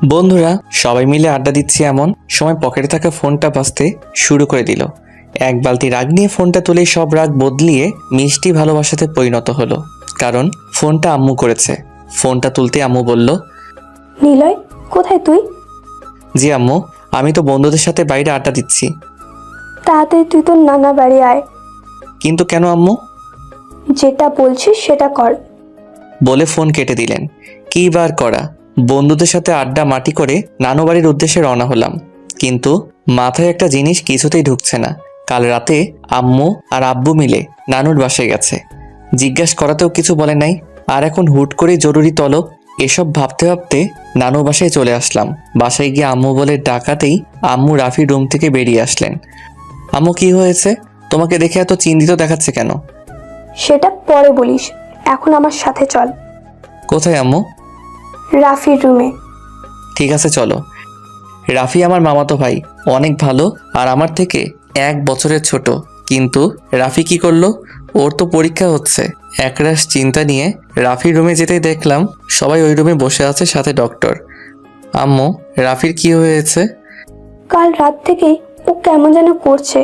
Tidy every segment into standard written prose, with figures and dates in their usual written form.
বন্ধুরা সবাই মিলে আড্ডা দিচ্ছি এমন সময় পকেটে থাকা ফোনটা বাজতে শুরু করে দিল। এক বালতি রাগ নিয়ে ফোনটা তুলে সব রাগ বদলিয়ে মিষ্টি ভালোবাসাতে পরিণত হলো, কারণ ফোনটা আম্মু করেছে। ফোনটা তুলতে আম্মু বলল, নিলয়, কোথায় তুই? জি আম্মু, আমি তো বন্ধুদের সাথে বাইরে আড্ডা দিচ্ছি। তাড়াতাড়ি তুই তোর নানা বাড়ি আয়। কিন্তু কেন আম্মু? যেটা বলছিস সেটা কর। বলে ফোন কেটে দিলেন। কী বার করা, বন্ধুদের সাথে আড্ডা মাটি করে নানু বাড়ির উদ্দেশ্যে রওনা হলাম। কিন্তু মাথায় একটা জিনিস কিছুতেই ঢুকছে না। কাল রাতে আম্মু আর আব্বু মিলে নানুর বাসায় গেছে, জিজ্ঞাসা করাতেও কিছু বলে নাই। আর এখন হুট করে জরুরি তলব, এসব ভাবতে ভাবতে নানু বাসায় চলে আসলাম। বাসায় গিয়ে আম্মু বলে ডাকাতেই আম্মু রাফির রুম থেকে বেরিয়ে আসলেন। আম্মু, কি হয়েছে? তোমাকে দেখে এত চিন্তিত দেখাচ্ছে কেন? সেটা পরে বলিস, এখন আমার সাথে চল। কোথায় আম্মু? রাফির রুমে। ঠিক আছে চলো। রাফি আমার মামাতো ভাই, অনেক ভালো আর আমার থেকে 1 বছরের ছোট। কিন্তু রাফি কি করলো? ওর তো পরীক্ষা হচ্ছে। একরাশ চিন্তা নিয়ে রাফির রুমে যেতেই দেখলাম সবাই ওই রুমে বসে আছে, সাথে ডক্টর। আম্মু, রাফির কি হয়েছে? কাল রাত থেকেই ও কেমন যেন করছে।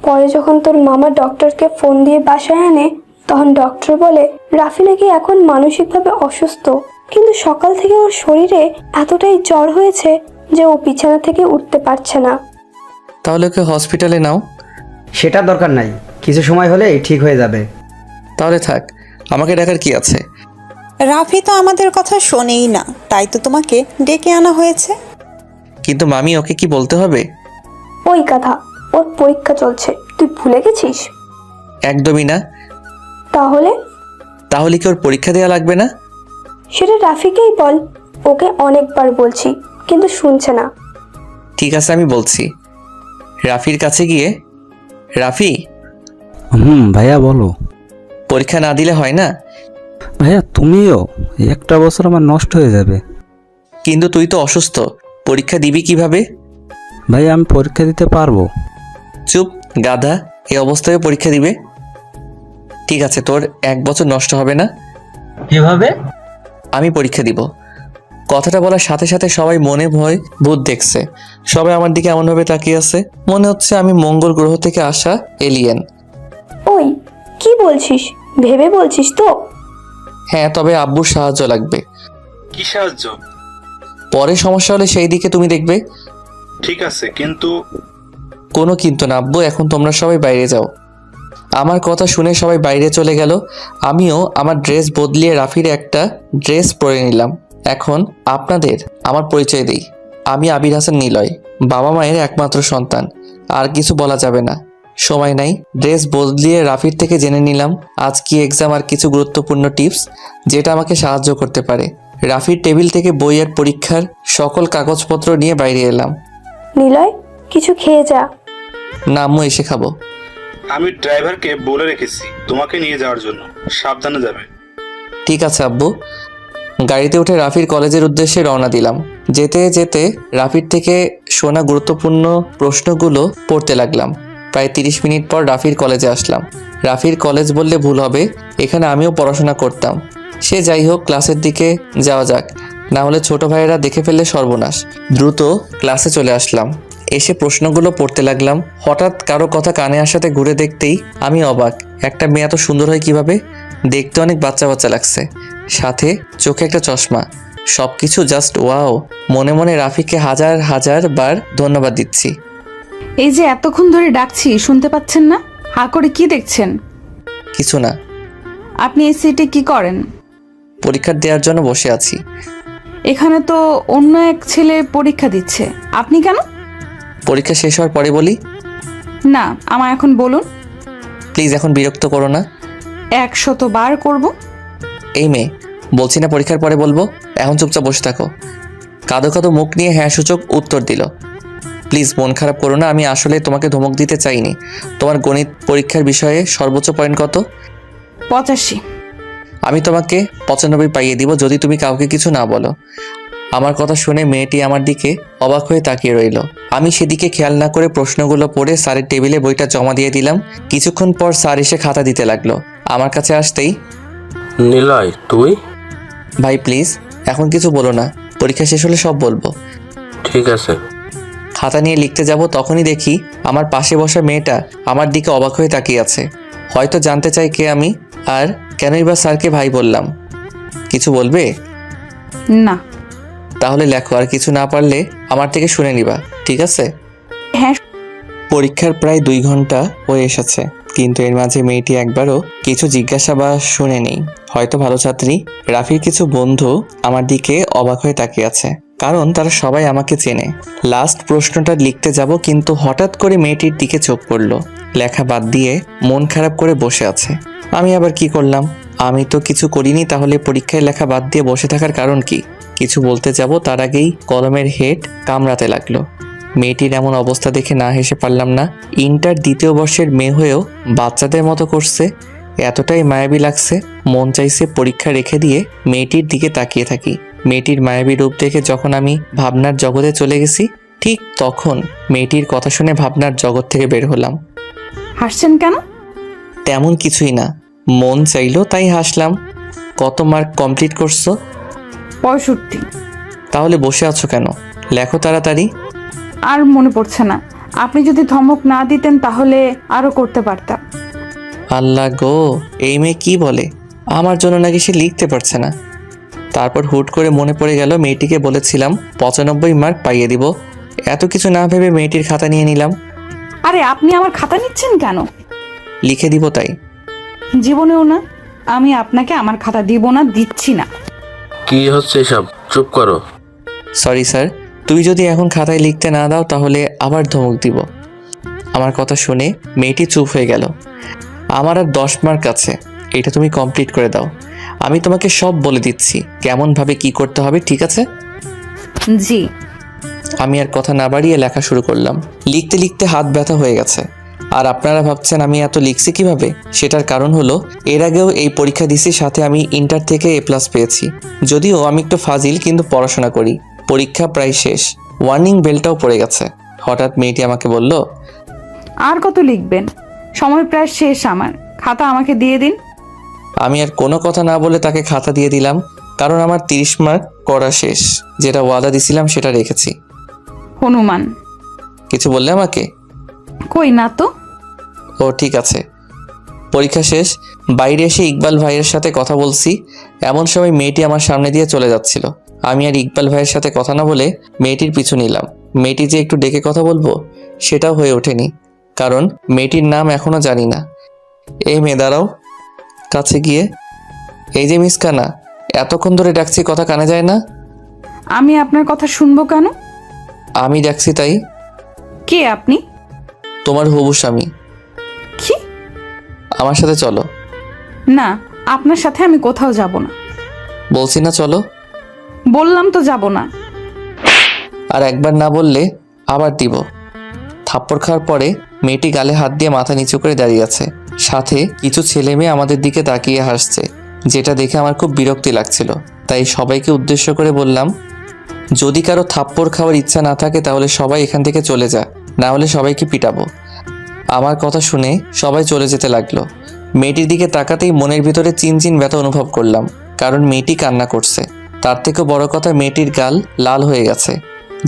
পরে যখন তোর মামা ডক্টরকে ফোন দিয়ে বাসায় আনে, তখন ডক্টর বলে রাফি নাকি এখন মানসিকভাবে অসুস্থ। কিন্তু সকাল থেকে ওর শরীরে এতটাই জ্বর হয়েছে যে ও বিছানা থেকে উঠতে পারছে না। তাহলে ওকে হসপিটালে নাও। সেটা দরকার নাই, কিছু সময় হলেই ঠিক হয়ে যাবে। তাহলে থাক, আমাকে ডাকার কি আছে? রাফি তো আমাদের কথা শোনেই না, তাই তো তোমাকে ডেকে আনা হয়েছে। কিন্তু মামি, ওকে কি বলতে হবে? ওই কথা, ওর পরীক্ষা চলছে, তুই ভুলে গেছিস? একদমই না। তাহলে তাহলে কি ওর পরীক্ষা দেওয়া লাগবে না? সেটা রাফিকেই বল। ওকে অনেকবার বলছি কিন্তু শুনছে না। ঠিক আছে, আমি বলছি। রাফির কাছে গিয়ে, রাফি, ভাইয়া বলো। পরীক্ষা না দিলে হয় না? ভাইয়া তুমিও, একটা বছর আমার নষ্ট হয়ে যাবে। কিন্তু তুই তো অসুস্থ, পরীক্ষা দিবি কিভাবে? ভাইয়া আমি পরীক্ষা দিতে পারবো। চুপ গাধা, এই অবস্থায় পরীক্ষা দিবে? ঠিক আছে, তোর 1 বছর নষ্ট হবে না। কিভাবে? আমি পরীক্ষা দিব। কথাটা বলার সাথে সাথে সবাই মনে ভয় ভূত দেখছে। সবাই আমার দিকে এমনভাবে তাকিয়ে আছে, মনে হচ্ছে আমি মঙ্গল গ্রহ থেকে আসা এলিয়েন। ওই, কি বলছিস? ভেবে বলছিস তো? হ্যাঁ, তবে আব্বুর সাহায্য লাগবে। কি সাহায্য? পরে সমস্যা হলে সেই দিকে তুমি দেখবে। ঠিক আছে, কিন্তু কোনো কিন্তু না আব্বু, এখন তোমরা সবাই বাইরে যাও। আমার কথা শুনে সবাই বাইরে চলে গেল। আমিও আমার ড্রেস বদলিয়ে রাফির একটা ড্রেস পরে নিলাম। এখন আপনাদের আমার পরিচয় দিই। আমি আবির হাসান নিলয়, বাবা মায়ের একমাত্র সন্তান। আর কিছু বলা যাবে না, সময় নাই। ড্রেস বদলিয়ে রাফির থেকে জেনে নিলাম আজ কি এক্সাম আর কিছু গুরুত্বপূর্ণ টিপস যেটা আমাকে সাহায্য করতে পারে। রাফির টেবিল থেকে বই আর পরীক্ষার সকল কাগজপত্র নিয়ে বাইরে এলাম। নিলয়, কিছু খেয়ে যা। না আম্মু, এসে খাবো। আমি ড্রাইভারকে বলে রেখেছি তোমাকে নিয়ে যাওয়ার জন্য, সাবধানে যাবে। ঠিক আছে আব্বু। গাড়িতে উঠে রাফির কলেজের উদ্দেশ্যে রওনা দিলাম। যেতে যেতে রাফির থেকে শোনা গুরুত্বপূর্ণ প্রশ্নগুলো পড়তে লাগলাম। প্রায় 30 মিনিট পর রাফির কলেজে আসলাম। রাফির কলেজ বললে ভুল হবে, এখানে আমিও পড়াশোনা করতাম। সে যাই হোক, ক্লাসের দিকে যাওয়া যাক, না হলে ছোট ভাইয়েরা দেখে ফেললে সর্বনাশ। দ্রুত ক্লাসে চলে আসলাম। এসে প্রশ্নগুলো পড়তে লাগলাম। হঠাৎ কারো কথা কানে আসাতে ঘুরে দেখতেই আমি অবাক। একটা মেয়ে এত সুন্দর হয় কিভাবে? দেখতে অনেক বাচ্চা বাচ্চা লাগছে, সাথে চোখে একটা চশমা। সবকিছু জাস্ট ওয়াও। মনে মনে রাফিকে হাজার হাজার বার ধন্যবাদ দিচ্ছি। এই যে এতক্ষণ ধরে ডাকছি, শুনতে পাচ্ছেন না? হা করে কি দেখছেন? কিছু না, আপনি এই সিটে কি করেন? পরীক্ষা দেওয়ার জন্য বসে আছি। এখানে তো অন্য এক ছেলে পরীক্ষা দিচ্ছে, আপনি কেন? পরীক্ষা শেষ হওয়ার পরে বলি। না, আমায় এখন বলুন। প্লিজ এখন বিরক্ত করো না। 100 বার করব। এই মেয়ে, বলছি না পরীক্ষার পরে বলবো, এখন চুপচাপ বসে থাকো। কাঁদো কাঁদো মুখ নিয়ে হ্যাঁ সূচক উত্তর দিল। প্লিজ মন খারাপ করো না, আমি আসলে তোমাকে ধমক দিতে চাইনি। তোমার গণিত পরীক্ষার বিষয়ে সর্বোচ্চ পয়েন্ট কত? 85। আমি তোমাকে 95 পাইয়ে দিব যদি তুমি কাউকে কিছু না বলো। আমার কথা শুনে মেয়েটি আমার দিকে অবাক হয়ে তাকিয়ে রইল। আমি সেদিকে খেয়াল না করে প্রশ্নগুলো পড়ে স্যারের টেবিলে বইটা জমা দিয়ে দিলাম। কিছুক্ষণ পর স্যার এসে খাতা দিতে লাগলো। আমার কাছে আসতেই, নিলয় তুই? ভাই প্লিজ এখন কিছু বলো না, পরীক্ষা শেষ হলে সব বলবো। ঠিক আছে। খাতা নিয়ে লিখতে যাব, তখনই দেখি আমার পাশে বসা মেয়েটা আমার দিকে অবাক হয়ে তাকিয়ে আছে। হয়তো জানতে চাই কে আমি, আর কেনই বা স্যারকে ভাই বললাম। কিছু বলবে? না। তাহলে লেখো, আর কিছু না পারলে আমার থেকে শুনে নিবা, ঠিক আছে? হ্যাঁ। পরীক্ষার প্রায় 2 ঘন্টা হয়ে এসেছে, কিন্তু এর মাঝে মেয়েটি একবারও কিছু জিজ্ঞাসা বা শুনে নেই। হয়তো ভালো ছাত্রী। রাফির কিছু বন্ধু আমার দিকে অবাক হয়ে তাকিয়ে আছে, কারণ তারা সবাই আমাকে চেনে। লাস্ট প্রশ্নটা লিখতে যাব, কিন্তু হঠাৎ করে মেয়েটির দিকে চোখ পড়ল। লেখা বাদ দিয়ে মন খারাপ করে বসে আছে। আমি আবার কি করলাম? আমি তো কিছু করিনি, তাহলে পরীক্ষায় লেখা বাদ দিয়ে বসে থাকার কারণ কি? কিছু বলতে যাব, তার আগেই কলমের হেড কামড়াতে লাগলো। মেয়েটির এমন অবস্থা দেখে না হেসে পারলাম না। ইন্টার 2য় বর্ষের মেয়ে হয়েও বাচ্চাদের মতো করছে, এতটাই মায়াবী লাগছে, মন চাইছে পরীক্ষা রেখে দিয়ে মেয়েটির দিকে তাকিয়ে থাকি। মেয়েটির মায়াবী রূপ দেখে যখন আমি ভাবনার জগতে চলে গেছি, ঠিক তখন মেয়েটির কথা শুনে ভাবনার জগৎ থেকে বের হলাম। হাসছেন কেন? তেমন কিছুই না, মন চাইলো তাই হাসলাম। কত মার্ক কমপ্লিট করছো? 65। তাহলে বসে আছো কেন? লেখো তাড়াতাড়ি। আর মনে পড়ছে না। আপনি যদি ধমক না দিতেন তাহলে আরো করতে পারতাম। আল্লাহ গো, এই মেয়ে কি বলে? আমার জন্য নাকি সে লিখতে পারছে না। তারপর হুট করে মনে পড়ে গেল মেয়েটিকে বলেছিলাম 95 মার্ক পাইয়ে দিব। এত কিছু না ভেবে মেয়েটির খাতা নিয়ে নিলাম। আরে আপনি আমার খাতা নিচ্ছেন কেন? লিখে দিব তাই। জীবনেও না। আমি আপনাকে আমার খাতা দিব না, দিচ্ছি না। কি হচ্ছে এসব? চুপ করো। সরি স্যার, তুই যদি এখন খাতায় লিখতে না দাও তাহলে আবার ধমক দিব। আমার কথা শুনে মেয়েটি চুপ হয়ে গেল। আমার আর 10 মার্ক আছে, এটা তুমি কমপ্লিট করে দাও। আমি তোমাকে সব বলে দিচ্ছি কেমনভাবে কি করতে হবে, ঠিক আছে? জি। আমি আর কথা না বাড়িয়ে লেখা শুরু করলাম। লিখতে লিখতে হাত ব্যথা হয়ে গেছে। আর আপনারা ভাবছেন আমি এত লিখছি কিভাবে? সেটার কারণ হলো এর আগেও এই পরীক্ষা দিছি, সাথে আমি ইন্টার থেকে A+ পেয়েছি। যদিও আমি একটু ফাজিল, কিন্তু পড়াশোনা করি। পরীক্ষা প্রায় শেষ, ওয়ার্নিং বেলটাও পড়ে গেছে। হঠাৎ মেয়েটি আমাকে বলল, আর কত লিখবেন? সময় প্রায় শেষ, আমার খাতা আমাকে দিয়ে দিন। আমি আর কোনো কথা না বলে তাকে খাতা দিয়ে দিলাম, কারণ আমার 30 মার্ক করা শেষ। যেটা ওয়াদা দিছিলাম সেটা রেখেছি। হনুমান। কিছু বললে আমাকে? কই না তো। ও ঠিক আছে। পরীক্ষা শেষ, বাইরে এসে ইকবাল ভাইয়ের সাথে কথা বলছি, এমন সময় মেয়েটি আমার সামনে দিয়ে চলে যাচ্ছিল। আমি আর ইকবাল ভাইয়ের সাথে কথা না বলে মেয়েটির পিছু নিলাম। মেয়েটি যে একটু ডেকে কথা বলবো সেটাও হয়ে ওঠেনি, কারণ মেয়েটির নাম এখনো জানি না। এই মেয়ে দাঁড়াও। কাছে গিয়ে, এই যে মিস কানা, এতক্ষণ ধরে ডাকছি, কথা কানে যায় না? আমি আপনার কথা শুনবো কেন? আমি ডাকছি তাই। কে আপনি? তোমার হবু স্বামী। কি? আমার সাথে চলো। না, আপনার সাথে আমি কোথাও যাব না। বলছি না চলো। বললাম তো যাব না। আর একবার না বললে আবার দিব। থাপ্পড় খাওয়ার পরে মেয়েটি গালে হাত দিয়ে মাথা নিচু করে দাঁড়িয়ে আছে। সাথে কিছু ছেলে মেয়ে আমাদের দিকে তাকিয়ে হাসছে, যেটা দেখে আমার খুব বিরক্তি লাগছিল। তাই সবাইকে উদ্দেশ্য করে বললাম, যদি কারো থাপ্পড় খাওয়ার ইচ্ছা না থাকে তাহলে সবাই এখান থেকে চলে যা, না হলে সবাইকে পিটাবো। আমার কথা শুনে সবাই চলে যেতে লাগলো। মেয়েটির দিকে তাকাতেই মনের ভিতরে চিনচিন ব্যথা অনুভব করলাম, কারণ মেয়েটি কান্না করছে। তার থেকেও বড় কথা, মেয়েটির গাল লাল হয়ে গেছে,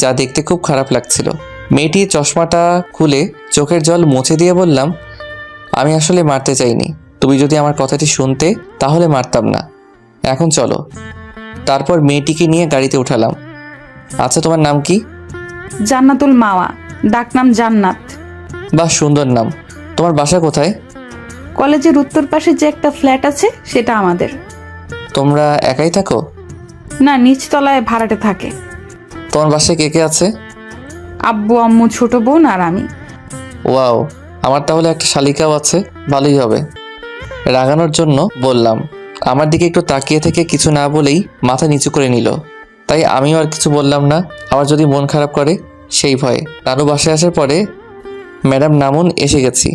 যা দেখতে খুব খারাপ লাগছিল। মেয়েটি চশমাটা খুলে চোখের জল মুছে দিয়ে বললাম, আমি আসলে মারতে চাইনি। তুমি যদি আমার কথাটি শুনতে তাহলে মারতাম না। এখন চলো। তারপর মেয়েটিকে নিয়ে গাড়িতে উঠালাম। আচ্ছা, তোমার নাম কি? জান্নাতুল মাওয়া, ডাকনাম জান্নাত। বাহ, সুন্দর নাম। তোমার বাসা কোথায়? কলেজের উত্তর পাশে যে একটা ফ্ল্যাট আছে সেটা আমাদের। তোমরা একাই থাকো? না, নিচতলায় ভাড়াটে থাকে। তোমার বাসায় কে কে আছে? আব্বু, আম্মু, ছোট বোন আর আমি। ওয়াও, আমার তাহলে একটা শালিকাও আছে, ভালোই হবে। রাগানোর জন্য বললাম। আমার দিকে একটু তাকিয়ে থেকে কিছু না বলেই মাথা নিচু করে নিল। তাই আমিও আর কিছু বললাম না, আবার যদি মন খারাপ করে সেই ভয়ে। নানু বাসায় আসার পরে, ম্যাডাম নামুন, এসে গেছি।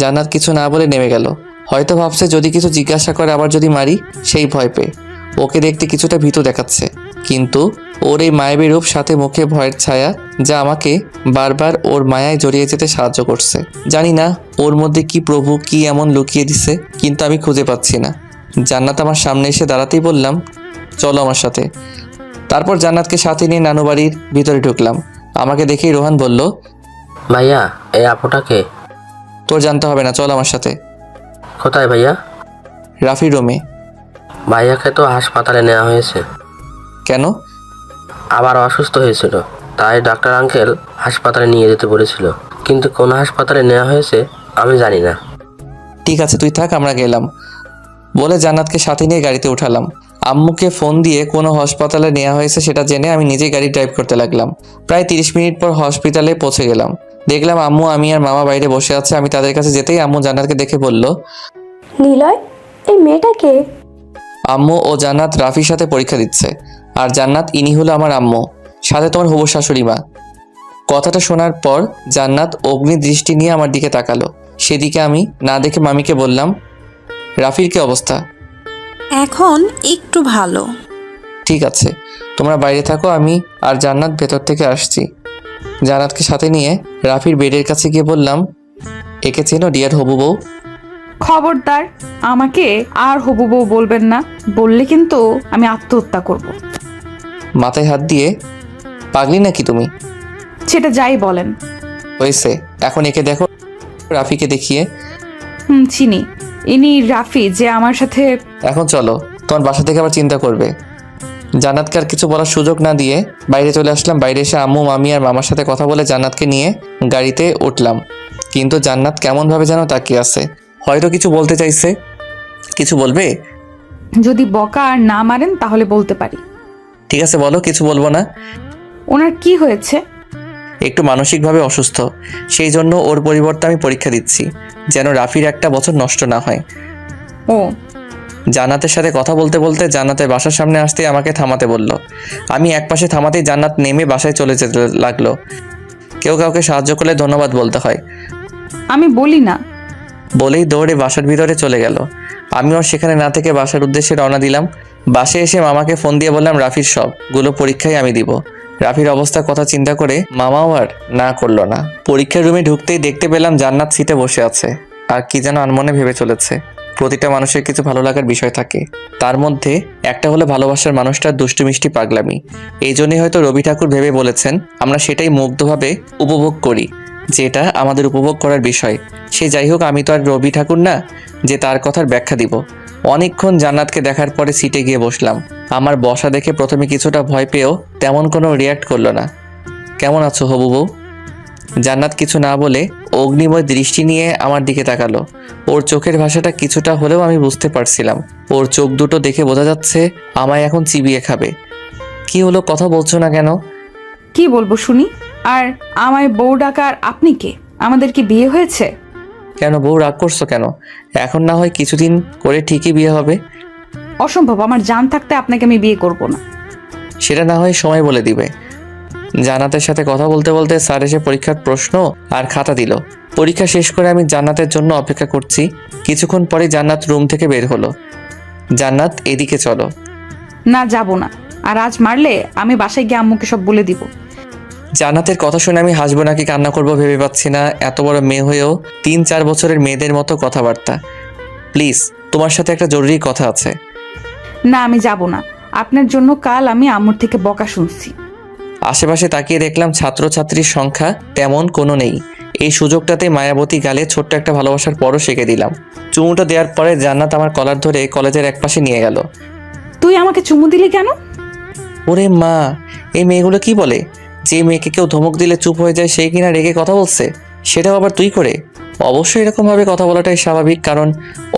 জান্নাত কিছু না বলে নেমে গেল। হয়তো ভাবছে যদি কিছু জিজ্ঞাসা করে আবার যদি মারি, সেই ভয় পেয়ে। ওকে দেখতে কিছুটা ভীতু দেখাচ্ছে, কিন্তু ওর এই মায়াবী রূপ, সাথে মুখে ভয়ের ছায়া, যা আমাকে বারবার ওর মায়ায় জড়িয়ে যেতে সাহায্য করছে। জানি না ওর মধ্যে কি প্রভু কি এমন লুকিয়ে দিছে, কিন্তু আমি খুঁজে পাচ্ছি না। জান্নাত আমার সামনে এসে দাঁড়াতেই বললাম, চলো আমার সাথে। তারপর জান্নাতকে সাথে নিয়ে নানু বাড়ির ভিতরে ঢুকলাম। আমাকে দেখেই রোহান বলল, ভাইয়া এই আপুটাকে? তোর জানতে হবে না, চল আমার সাথে। কোথায় ভাইয়া? রাফির রুমে। ভাইয়াকে তো হাসপাতালে নেওয়া হয়েছে। কেন? আবার অসুস্থ হয়েছিল, তাই ডাক্তার আঙ্কেল হাসপাতালে নিয়ে যেতে বলেছিল, কিন্তু কোন হাসপাতালে নেওয়া হয়েছে আমি জানি না। ঠিক আছে, তুই থাক, আমরা গেলাম বলে জান্নাতকে সাথে নিয়ে গাড়িতে উঠালাম। আম্মুকে ফোন দিয়ে কোনো হাসপাতালে নেওয়া হয়েছে সেটা জেনে আমি নিজেই গাড়ি ড্রাইভ করতে লাগলাম। প্রায় 30 মিনিট পর হসপিটালে পৌঁছে গেলাম। দেখলাম আম্মু, আমি আর মামা বাইরে বসে আছে। আমি তাদের কাছে যেতেই আম্মু জান্নাতকে দেখে বলল, নিলয়, এই মেয়েটা কে? আম্মু ও জান্নাত রাফির সাথে পরীক্ষা দিচ্ছে, আর জান্নাত ইনি হলো আমার আম্মু, সাথে তোমার হবু শাশুড়ি মা। কথাটা শোনার পর জান্নাত অগ্নি দৃষ্টি নিয়ে আমার দিকে তাকালো। সেদিকে আমি না দেখে মামিকে বললাম, রাফির কি অবস্থা? এখন একটু ভালো। ঠিক আছে, তোমরা বাইরে থাকো, আমি আর জান্নাত ভেতর থেকে আসছি। জান্নাতকে সাথে নিয়ে রাফির বেডের কাছে গিয়ে বললাম, একে চেনো ডিয়ার হবু বউ? খবরদার, আমাকে আর হবু বউ বলবেন না, বললে কিন্তু আমি আত্মহত্যা করব। মাথায় হাত দিয়ে, পাগলি নাকি তুমি? সেটা যাই বলেন। হয়েছে, এখন একে দেখো। রাফিকে দেখিয়ে, চিনি, ইনি রাফি যে আমার সাথে। এখন চলো, তোমার বাসা থেকে আবার চিন্তা করবে। জান্নাতকে আর কিছু বলার সুযোগ না দিয়ে বাইরে চলে আসলাম। বাইরে এসে আম্মু, মামি আর মামার সাথে কথা বলে জান্নাতকে নিয়ে গাড়িতে উঠলাম। কিন্তু জান্নাত কেমনভাবে যেন তাকিয়ে আছে, হয়তো কিছু বলতে চাইছে। কিছু বলবে? যদি বকা আর না মারেন তাহলে বলতে পারি। ঠিক আছে বলো, কিছু বলবো না। ওনার কি হয়েছে? একটু মানসিকভাবে অসুস্থ, সেই জন্য ওর পরিবর্তে আমি পরীক্ষা দিচ্ছি, যেন রাফির একটা বছর নষ্ট না হয়। ও, জান্নাতের সাথে কথা বলতে বলতে জান্নাতের বাসার সামনে আসতেই আমাকে থামাতে বলল। আমি একপাশে থামাতেই জান্নাত নেমে বাসায় চলে যেতে লাগলো। কেউ কাউকে সাহায্য করলে ধন্যবাদ বলতে হয় আমি বলি না। বলেই দৌড়ে বাসার ভিতরে চলে গেল। আমিও সেখানে না থেকে বাসার উদ্দেশ্যে রওনা দিলাম। বাসে এসে মামাকে ফোন দিয়ে বললাম, রাফির সবগুলো পরীক্ষাই আমি দিব। রাফির অবস্থার কথা চিন্তা করে মামাও আর না করলো না। পরীক্ষার রুমে ঢুকতেই দেখতে পেলাম জান্নাত সিটে বসে আছে আর কি যেন আনমনে ভেবে চলেছে। প্রতিটা মানুষের কিছু ভালো লাগার বিষয় থাকে, তার মধ্যে একটা হলো ভালোবাসার মানুষটার দুষ্টু মিষ্টি পাগলামি। এই জন্যই হয়তো রবি ঠাকুর ভেবে বলেছেন, আমরা সেটাই মুগ্ধভাবে উপভোগ করি, যেটা আমাদের উপভোগ করার বিষয়। সে যাই হোক, আমি তো আর রবি ঠাকুর না যে তার কথার ব্যাখ্যা দিব। অনেকক্ষণ জান্নাতকে দেখার পরে সিটে গিয়ে বসলাম। আমার বসা দেখে প্রথমে কিছুটা ভয় পেয়েও তেমন কোনো রিয়াক্ট করলো না। কেমন আছো হবু বউ? জান্নাত কিছু না বলে অগ্নিময় দৃষ্টি নিয়ে আমার দিকে তাকালো। ওর চোখের ভাষাটা কিছুটা হলেও আমি বুঝতে পারছিলাম। ওর চোখ দুটো দেখে বোঝা যাচ্ছে আমায় এখন চিবিয়ে খাবে। কি হলো, কথা বলছো না কেন? কি বলবো শুনি? আর আমায় বউ ডাকার আপনি কে? আমাদের কি বিয়ে হয়েছে? কেন বউ, রাগ করছো কেন? এখন না হয় কিছুদিন করে ঠিকই বিয়ে হবে। অসম্ভব, আমার জান থাকতে আপনাকে আমি বিয়ে করব না। সেটা না হয় সময় বলে দিবে। জান্নাতের সাথে কথা বলতে বলতে স্যার এসে পরীক্ষার প্রশ্ন আর খাতা দিল। পরীক্ষা শেষ করে আমি জান্নাতের জন্য অপেক্ষা করছি। কিছুক্ষণ পরে জান্নাত রুম থেকে বের হলো। জান্নাত, এদিকে চলো। না, যাব না। আর আজ মারলে আমি বাসায় গিয়ে আম্মুকে সব বলে দিব। জান্নাতের কথা শুনে আমি হাসবো নাকি কান্না করবো ভেবে পাচ্ছি না। এত বড় মেয়ে হয়েও 3-4 বছরের মেয়েদের মতো কথাবার্তা। প্লিজ, তোমার সাথে একটা জরুরি কথা আছে। না, আমি যাব না। আপনার জন্য কাল আমি আম্মুর থেকে বকা শুনছি। আশেপাশে তাকিয়ে দেখলাম ছাত্রছাত্রীর সংখ্যা তেমন কোনো নেই। এই সুযোগটাতে মায়াবতী গালে ছোট্ট একটা ভালোবাসার পরও শিখে দিলাম। চুমুটা দেওয়ার পরে জান্নাত আমার কলার ধরে কলেজের একপাশে নিয়ে গেল। তুই আমাকে চুমু দিলি কেন? ওরে মা, এই মেয়েগুলো কি বলে? যে মেয়েকে কেউ ধমক দিলে চুপ হয়ে যায় সেই কিনা রেগে কথা বলছে, সেটাও আবার তুই করে। অবশ্যই এরকমভাবে কথা বলাটাই স্বাভাবিক, কারণ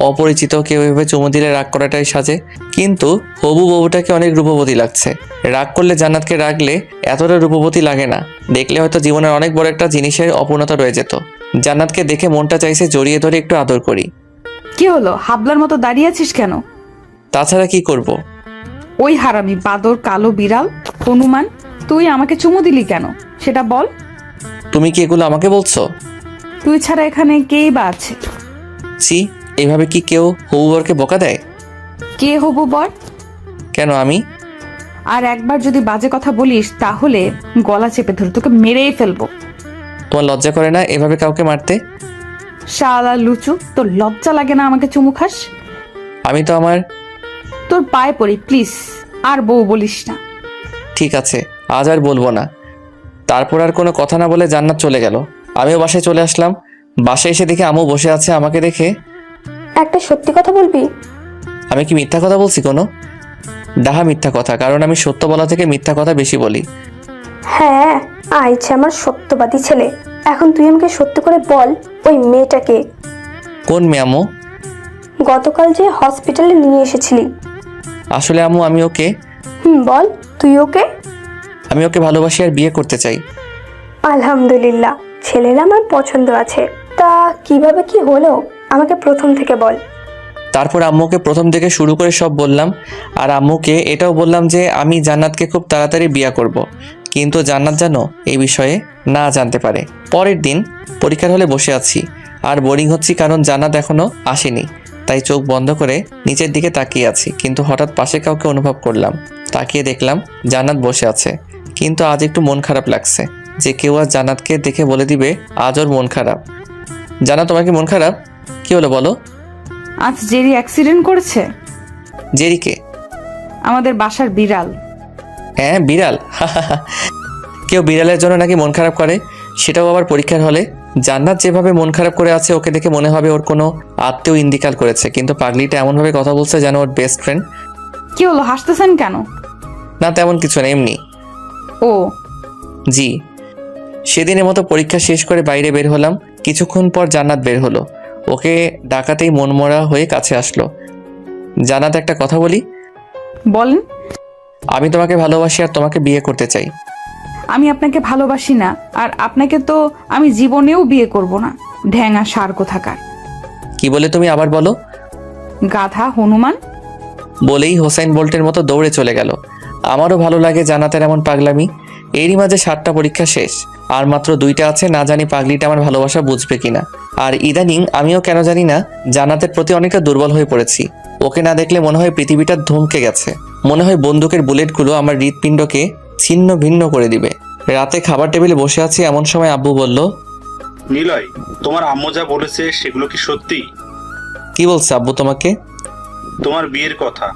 অপরিচিত কেউ এভাবে চুমু দিলে রাগ করাটাই সাজে। কিন্তু হবু বউটাকে অনেক রূপবতী লাগছে। রাগ করলে জান্নাতকে রাগলে এতটা রূপবতী লাগে না। দেখলে হয়তো জীবনের অনেক বড় একটা জিনিসের অপূর্ণতা রয়ে যেত। জান্নাতকে দেখে মনটা চাইছে জড়িয়ে ধরে একটু আদর করি। কি হলো, হাবলার মতো দাঁড়িয়ে আছিস কেন? তাছাড়া কি করব? ওই হারামি বাদর, কালো বিড়াল, হনুমান, তুই আমাকে চুমু দিলি কেন সেটা বল। তুমি কি এগুলো আমাকে বলছো? তুই ছাড়া এখানে কেই বা আছে? ছি, এভাবে কি কেউ হবু বরকে বকা দেয়? কে হবু বর? কেন আমি? আর একবার যদি বাজে কথা বলিস তাহলে গলা চেপে ধরে তোকে মেরেই ফেলবো। তোমার লজ্জা করে না এভাবে কাউকে মারতে? শালা লুচু, তোর লজ্জা লাগে না আমাকে চুমু খাস? আমি তো আমার... তোর পায়ে পড়ি প্লিজ, আর বউ বলিস না। ঠিক আছে, আজ আর বলবো না। তারপর আর কোনো কথা না বলে জান্নাত চলে গেল। আমিও বাসায় চলে আসলাম। বাসায় এসে দেখে আম্মু বসে আছে। আমাকে দেখে, একটা সত্যি কথা বলবি? আমি কি মিথ্যা কথা বলছি কোনো? ডাহা মিথ্যা কথা, কারণ আমি সত্য বলা থেকে মিথ্যা কথা বেশি বলি। হ্যাঁ, আইছে আমার সত্যবাদী ছেলে। এখন তুই আমাকে সত্যি করে বল, ওই মেয়েটাকে কোন মেয়ে আম্মু? গতকাল যে হসপিটালে নিয়ে এসেছিলি। আসলে আম্মু আমি ওকে বল, তুই ওকে? আমি ওকে ভালোবাসি আর বিয়ে করতে চাই। আলহামদুলিল্লাহ, ছেলেরা আমার পছন্দ আছে। তা কিভাবে কি হলো আমাকে প্রথম থেকে বল। তারপর আম্মুকে প্রথম থেকে শুরু করে সব বললাম। আর আম্মুকে এটাও বললাম যে আমি জান্নাতকে খুব তাড়াতাড়ি বিয়ে করব। কিন্তু জান্নাত যেন এই বিষয়ে না জানতে পারে। পরের দিন পরীক্ষার হলে বসে আছি আর বোরিং হচ্ছি, কারণ জান্নাত এখনো আসেনি। তাই চোখ বন্ধ করে নিচের দিকে তাকিয়ে আছি। কিন্তু হঠাৎ পাশে কাউকে অনুভব করলাম। তাকিয়ে দেখলাম জান্নাত বসে আছে। কিন্তু আজ একটু মন খারাপ লাগছে, যে কেউ আজ জান্নাতকে দেখে বলে দিবে আজ ওর মন খারাপ। জান্নাত, তোমার কি মন খারাপ? কি হলো বলো? আজ জেরি অ্যাক্সিডেন্ট করেছে। জেরিকে? আমাদের বাসার বিড়াল। হ্যাঁ, বিড়াল। কেউ বিড়ালের জন্য নাকি মন খারাপ করে, সেটাও আবার পরীক্ষার হলে। জান্নাত যেভাবে মন খারাপ করে আছে, ওকে দেখে মনে হবে ওর কোনো আত্মীয় ইন্তিকাল করেছে। কিন্তু পাগলিটা এমনভাবে কথা বলছে যেন ওর বেস্ট ফ্রেন্ড। কি হলো, হাসতেছেন কেন? না, তেমন কিছু না, এমনি। ও জি। সেদিনের মতো পরীক্ষা শেষ করে বাইরে বের হলাম। কিছুক্ষণ পর জান্নাত বের হলো। ওকে ডাকাতেই মনমরা হয়ে কাছে আসলো। জান্নাত, একটা কথা বলি। বলেন। আমি তোমাকে ভালোবাসি আর তোমাকে বিয়ে করতে চাই। আমি আপনাকে ভালোবাসি না, আর আপনাকে তো আমি জীবনেও বিয়ে করব না। ঢ্যাঙা সার কোথাকার। কি বলে তুমি? আবার বলো। গাধা হনুমান। বলেই হোসাইন বোল্টের মতো দৌড়ে চলে গেল। আমারও ভালো লাগে জান্নাতের এমন পাগলামি। এরই মাঝে 7টা পরীক্ষা শেষ, আর মাত্র 2টা আছে। না জানি পাগলিটা আমার ভালোবাসা বুঝবে কিনা। আর ইদানিং আমিও কেন জানি না জান্নাতের প্রতি অনেকটা দুর্বল হয়ে পড়েছি। ওকে না দেখলে মনে হয় পৃথিবীটা ধমকে গেছে। মনে হয় বন্দুকের বুলেটগুলো আমার হৃৎপিণ্ডকে ছিন্ন ভিন্ন করে দিবে। রাতে খাবার টেবিলে বসে আছি, এমন সময় আব্বু বলল, নিলয়, তোমার আম্মু যা বলেছে সেগুলো কি সত্যি? কি বলছে আব্বু তোমাকে? তোমার বিয়ের কথা।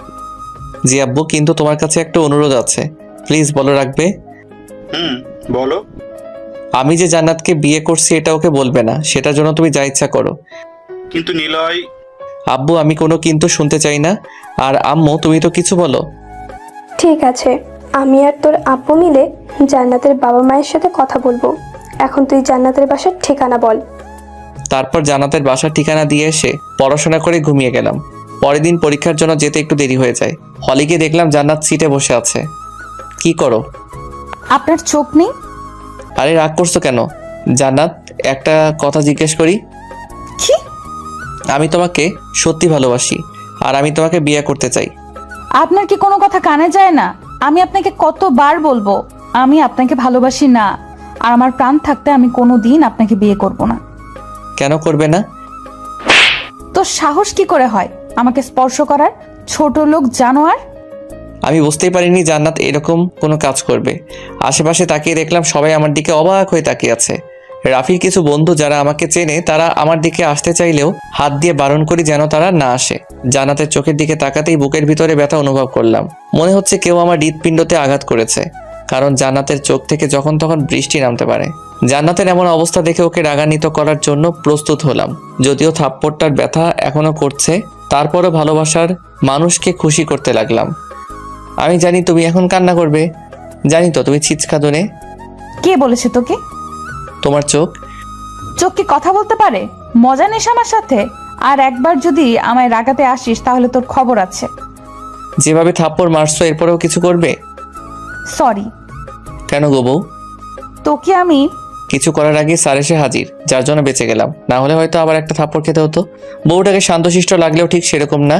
জি আব্বু, কিন্তু তোমার কাছে একটা অনুরোধ আছে, প্লিজ বলো, রাখবে? বলো। আমি যে জান্নাতকে বিয়ে করছি এটা ওকে বলবে না, সেটার জন্য তুমি যা ইচ্ছা করো। কিন্তু নিলয়। আব্বু, আমি কোনো কিন্তু শুনতে চাই না। আর আম্মু, তুমি তো কিছু বলো। ঠিক আছে, আমি আর তোর আব্বু মিলে জান্নাতের বাবা মায়ের সাথে কথা বলবো। এখন তুই জান্নাতের বাসার ঠিকানা বল। তারপর জান্নাতের বাসার ঠিকানা দিয়ে এসে পড়াশোনা করে ঘুমিয়ে গেলাম। পরের দিন পরীক্ষার জন্য যেতে একটু দেরি হয়ে যায়। হলে গিয়ে দেখলাম জান্নাত সিটে বসে আছে। কি করো? আপনার চোখ নেই? আরে রাগ করছো কেন? জান্নাত, একটা কথা জিজ্ঞেস করি। কি? আমি তোমাকে সত্যি ভালোবাসি আর আমি তোমাকে বিয়ে করতে চাই। আপনার কি কোনো কথা কানে যায় না? আমি আপনাকে কতবার বলবো আমি আপনাকে ভালোবাসি না, আর আমার প্রাণ থাকতে আমি কোনো দিন আপনাকে বিয়ে করব না। কেন করবে না? তো সাহস কি করে হয় আমাকে স্পর্শ করার, ছোট লোক জানোয়ার? আমি বুঝতেই পারিনি জান্নাত এরকম কোনো কাজ করবে। আশেপাশে তাকিয়ে দেখলাম সবাই আমার দিকে অবাক হয়ে তাকিয়ে আছে। রাফির কিছু বন্ধু যারা আমাকে চেনে তারা আমার দিকে আসতে চাইলেও হাত দিয়ে বারণ করি যেন তারা না আসে। জান্নাতের চোখের দিকে তাকাতেই বুকের ভিতরে ব্যথা অনুভব করলাম। মনে হচ্ছে কেউ আমার হৃৎপিণ্ডতে আঘাত করেছে, কারণ জান্নাতের চোখ থেকে যখন তখন বৃষ্টি নামতে পারে। জান্নাতের এমন অবস্থা দেখে ওকে রাগান্বিত করার জন্য প্রস্তুত হলাম। যদিও থাপ্পড়টার ব্যথা এখনো করছে, তারপরও ভালোবাসার মানুষকে খুশি করতে লাগলাম। আমি জানি তুমি এখন কান্না করবে, জানি তো তুমি ছিচকাদনে। কে বলেছে তোকে? তোমার চোখ। চোখ কি কথা বলতে পারে? মজা নিস আমার সাথে? আর একবার যদি আমায় রাগাতে আসিস তাহলে তোর খবর আছে। যেভাবে থাপ্পড় মারছো এরপরেও কিছু করবে? সরি। কেন গো বউ? তোকে আমি কিছু করার আগে স্যার এসে হাজির, যার জন্য বেঁচে গেলাম। না হলে হয়তো আবার একটা থাপ্পড় খেতে হতো। বউটাকে শান্তশিষ্ট লাগলেও ঠিক সেরকম না।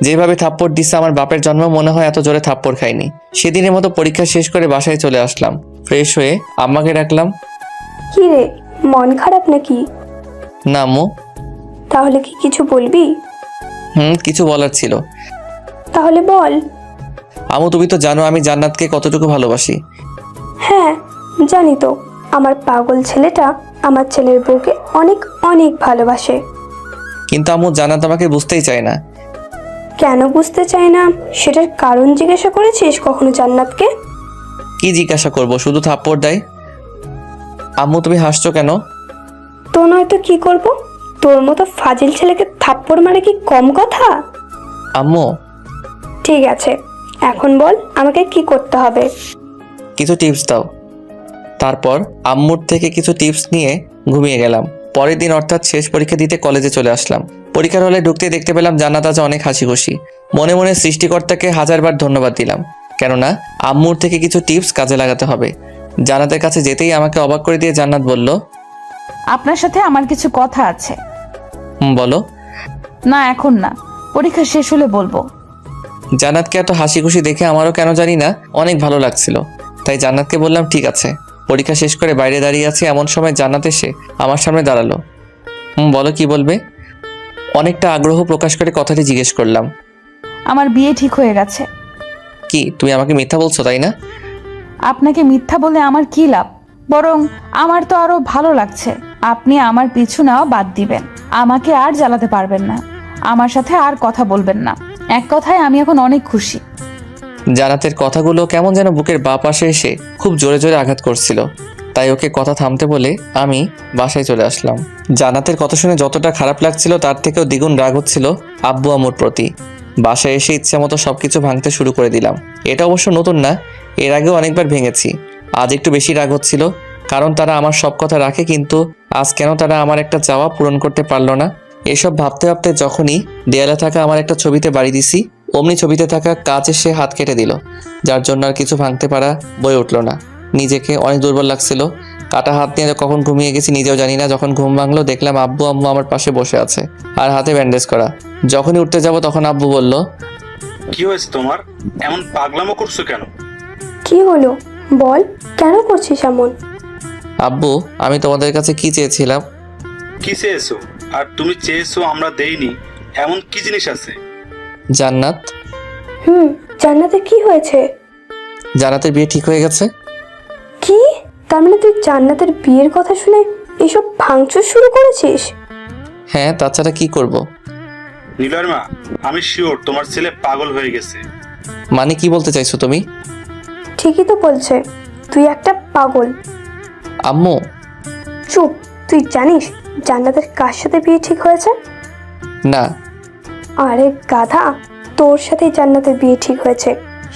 যেভাবে থাপ্পড় দিচ্ছে আমার বাপের জন্ম মনে হয় এত জোরে থাপ্পড় খাইনি। সেদিনের মতো পরীক্ষা শেষ করে বাসায় চলে আসলাম। ফ্রেশ হয়ে আম্মাকে ডাকলাম। কি রে, মন খারাপ নাকি? না আম্মু। তাহলে কি কিছু বলবি? কিছু বলার ছিল। তাহলে বল। আম্মু, তুমি তো জানো আমি জান্নাতকে কতটুকু ভালোবাসি। হ্যাঁ জানি তো, আমার পাগল ছেলেটা আমার ছেলের বউকে অনেক অনেক ভালোবাসে। কিন্তু আম্মু, জান্নাত আমাকে বুঝতেই চায় না। কেন বুঝতে চায় না সেটার কারণ জিজ্ঞাসা করেছিস কখনো জান্নাতকে? কি জিজ্ঞাসা করব, শুধু থাপ্পড় দেয়। আম্মু তুমি হাসছো কেন? তো নয়তো কি করব? তোর মতো ফাজিল ছেলেকে থাপ্পড় মারে কি কম কথা? আম্মু ঠিক আছে, এখন বল আমাকে কি করতে হবে। কিছু টিপস দাও। তারপর আম্মুর থেকে কিছু টিপস নিয়ে ঘুমিয়ে গেলাম। পরের দিন অর্থাৎ শেষ পরীক্ষা দিতে কলেজে চলে আসলাম। পরীক্ষার হলে ঢুকতে দেখতে পেলাম জান্নাত আজ অনেক হাসি খুশি। মনে মনে সৃষ্টিকর্তাকে হাজারবার ধন্যবাদ দিলাম, কেননা আম্মুর থেকে কিছু টিপস কাজে লাগাতে হবে। জান্নাতের কাছে যেতেই আমাকে অবাক করে দিয়ে জান্নাত বলল, আপনার সাথে আমার কিছু কথা আছে। বলো। না এখন না, পরীক্ষা শেষ হলে বলবো। জান্নাতকে এত হাসি খুশি দেখে আমারও কেন জানি না অনেক ভালো লাগছিল। তাই জান্নাতকে বললাম ঠিক আছে। পরীক্ষা শেষ করে বাইরে দাঁড়িয়ে আছি, এমন সময় জান্নাত এসে আমার সামনে দাঁড়ালো। বলো কি বলবে? অনেকটা আগ্রহ প্রকাশ করে কথাটি জিজ্ঞেস করলাম। আমার বিয়ে ঠিক হয়ে গেছে। কি তুমি আমাকে মিথ্যা বলছো, তাই না? আপনাকে মিথ্যা বলে আমার কি লাভ? বরং আমার তো আরো ভালো লাগছে। আপনি আমার পিছু নেওয়া বাদ দিবেন, আমাকে আর জ্বালাতে পারবেন না, আমার সাথে আর কথা বলবেন না। এক কথায় আমি এখন অনেক খুশি। জান্নাতের কথাগুলো কেমন যেন বুকের বাঁ পাশে এসে খুব জোরে জোরে আঘাত করছিল। তাই ওকে কথা থামতে বলে আমি বাসায় চলে আসলাম। জান্নাতের কথা শুনে যতটা খারাপ লাগছিল তার থেকেও দ্বিগুণ রাগ হচ্ছিল আব্বু আম্মুর প্রতি। বাসায় এসে ইচ্ছা মতো সবকিছু ভাঙতে শুরু করে দিলাম। এটা অবশ্য নতুন না, এর আগেও অনেকবার ভেঙেছি। আজ একটু বেশি রাগ হচ্ছিল, কারণ তারা আমার সব কথা রাখে, কিন্তু আজ কেন তারা আমার একটা চাওয়া পূরণ করতে পারলো না। এসব ভাবতে ভাবতে যখনই দেয়ালে থাকা আমার একটা ছবিতে বাড়ি দিছি, অমনি ছবিতে থাকা কাচ এসে হাত কেটে দিল, যার জন্য আর কিছু ভাঙতে পারা বয়ে উঠলো না। নিজেকে অনেক দুর্বল লাগছিল। কাটা হাত নিয়ে কখন ঘুমিয়ে গেছি নিজেও জানি না। যখন ঘুম ভাঙলো দেখলাম আব্বু আম্মু আমার পাশে বসে আছে আর হাতে ব্যান্ডেজ করা। যখনই উঠতে যাব তখন আব্বু বলল, কি হয়েছে তোমার? এমন পাগলামো করছো কেন? কি হলো বল, কেন করছিস এমন? আব্বু আমি তোমাদের কাছে কি চেয়েছিলাম? কি চেয়েছো? আর তুমি চেয়েছো আমরা দেইনি, এমন কি জিনিস আছে? জান্নাত। জান্নাতে কি হয়েছে? জান্নাতের বিয়ে ঠিক হয়ে গেছে। কি? তার মানে তুই জান্নাতের বিয়ের কথা শুনে এসব ভাঙচুর শুরু করেছিস? হ্যাঁ, তাছাড়া কি করব? নীলয়ের মা, আমি শিওর তোমার ছেলে পাগল হয়ে গেছে। মানে কি বলতে চাইছো তুমি? ঠিকই তো বলছে, তুই একটা পাগল। আম্মু চুপ, তুই জানিস জান্নাতের কার সাথে বিয়ে ঠিক হয়েছে? না। আরে গাধা, তোর সাথেই জান্নাতের বিয়ে ঠিক হয়েছে,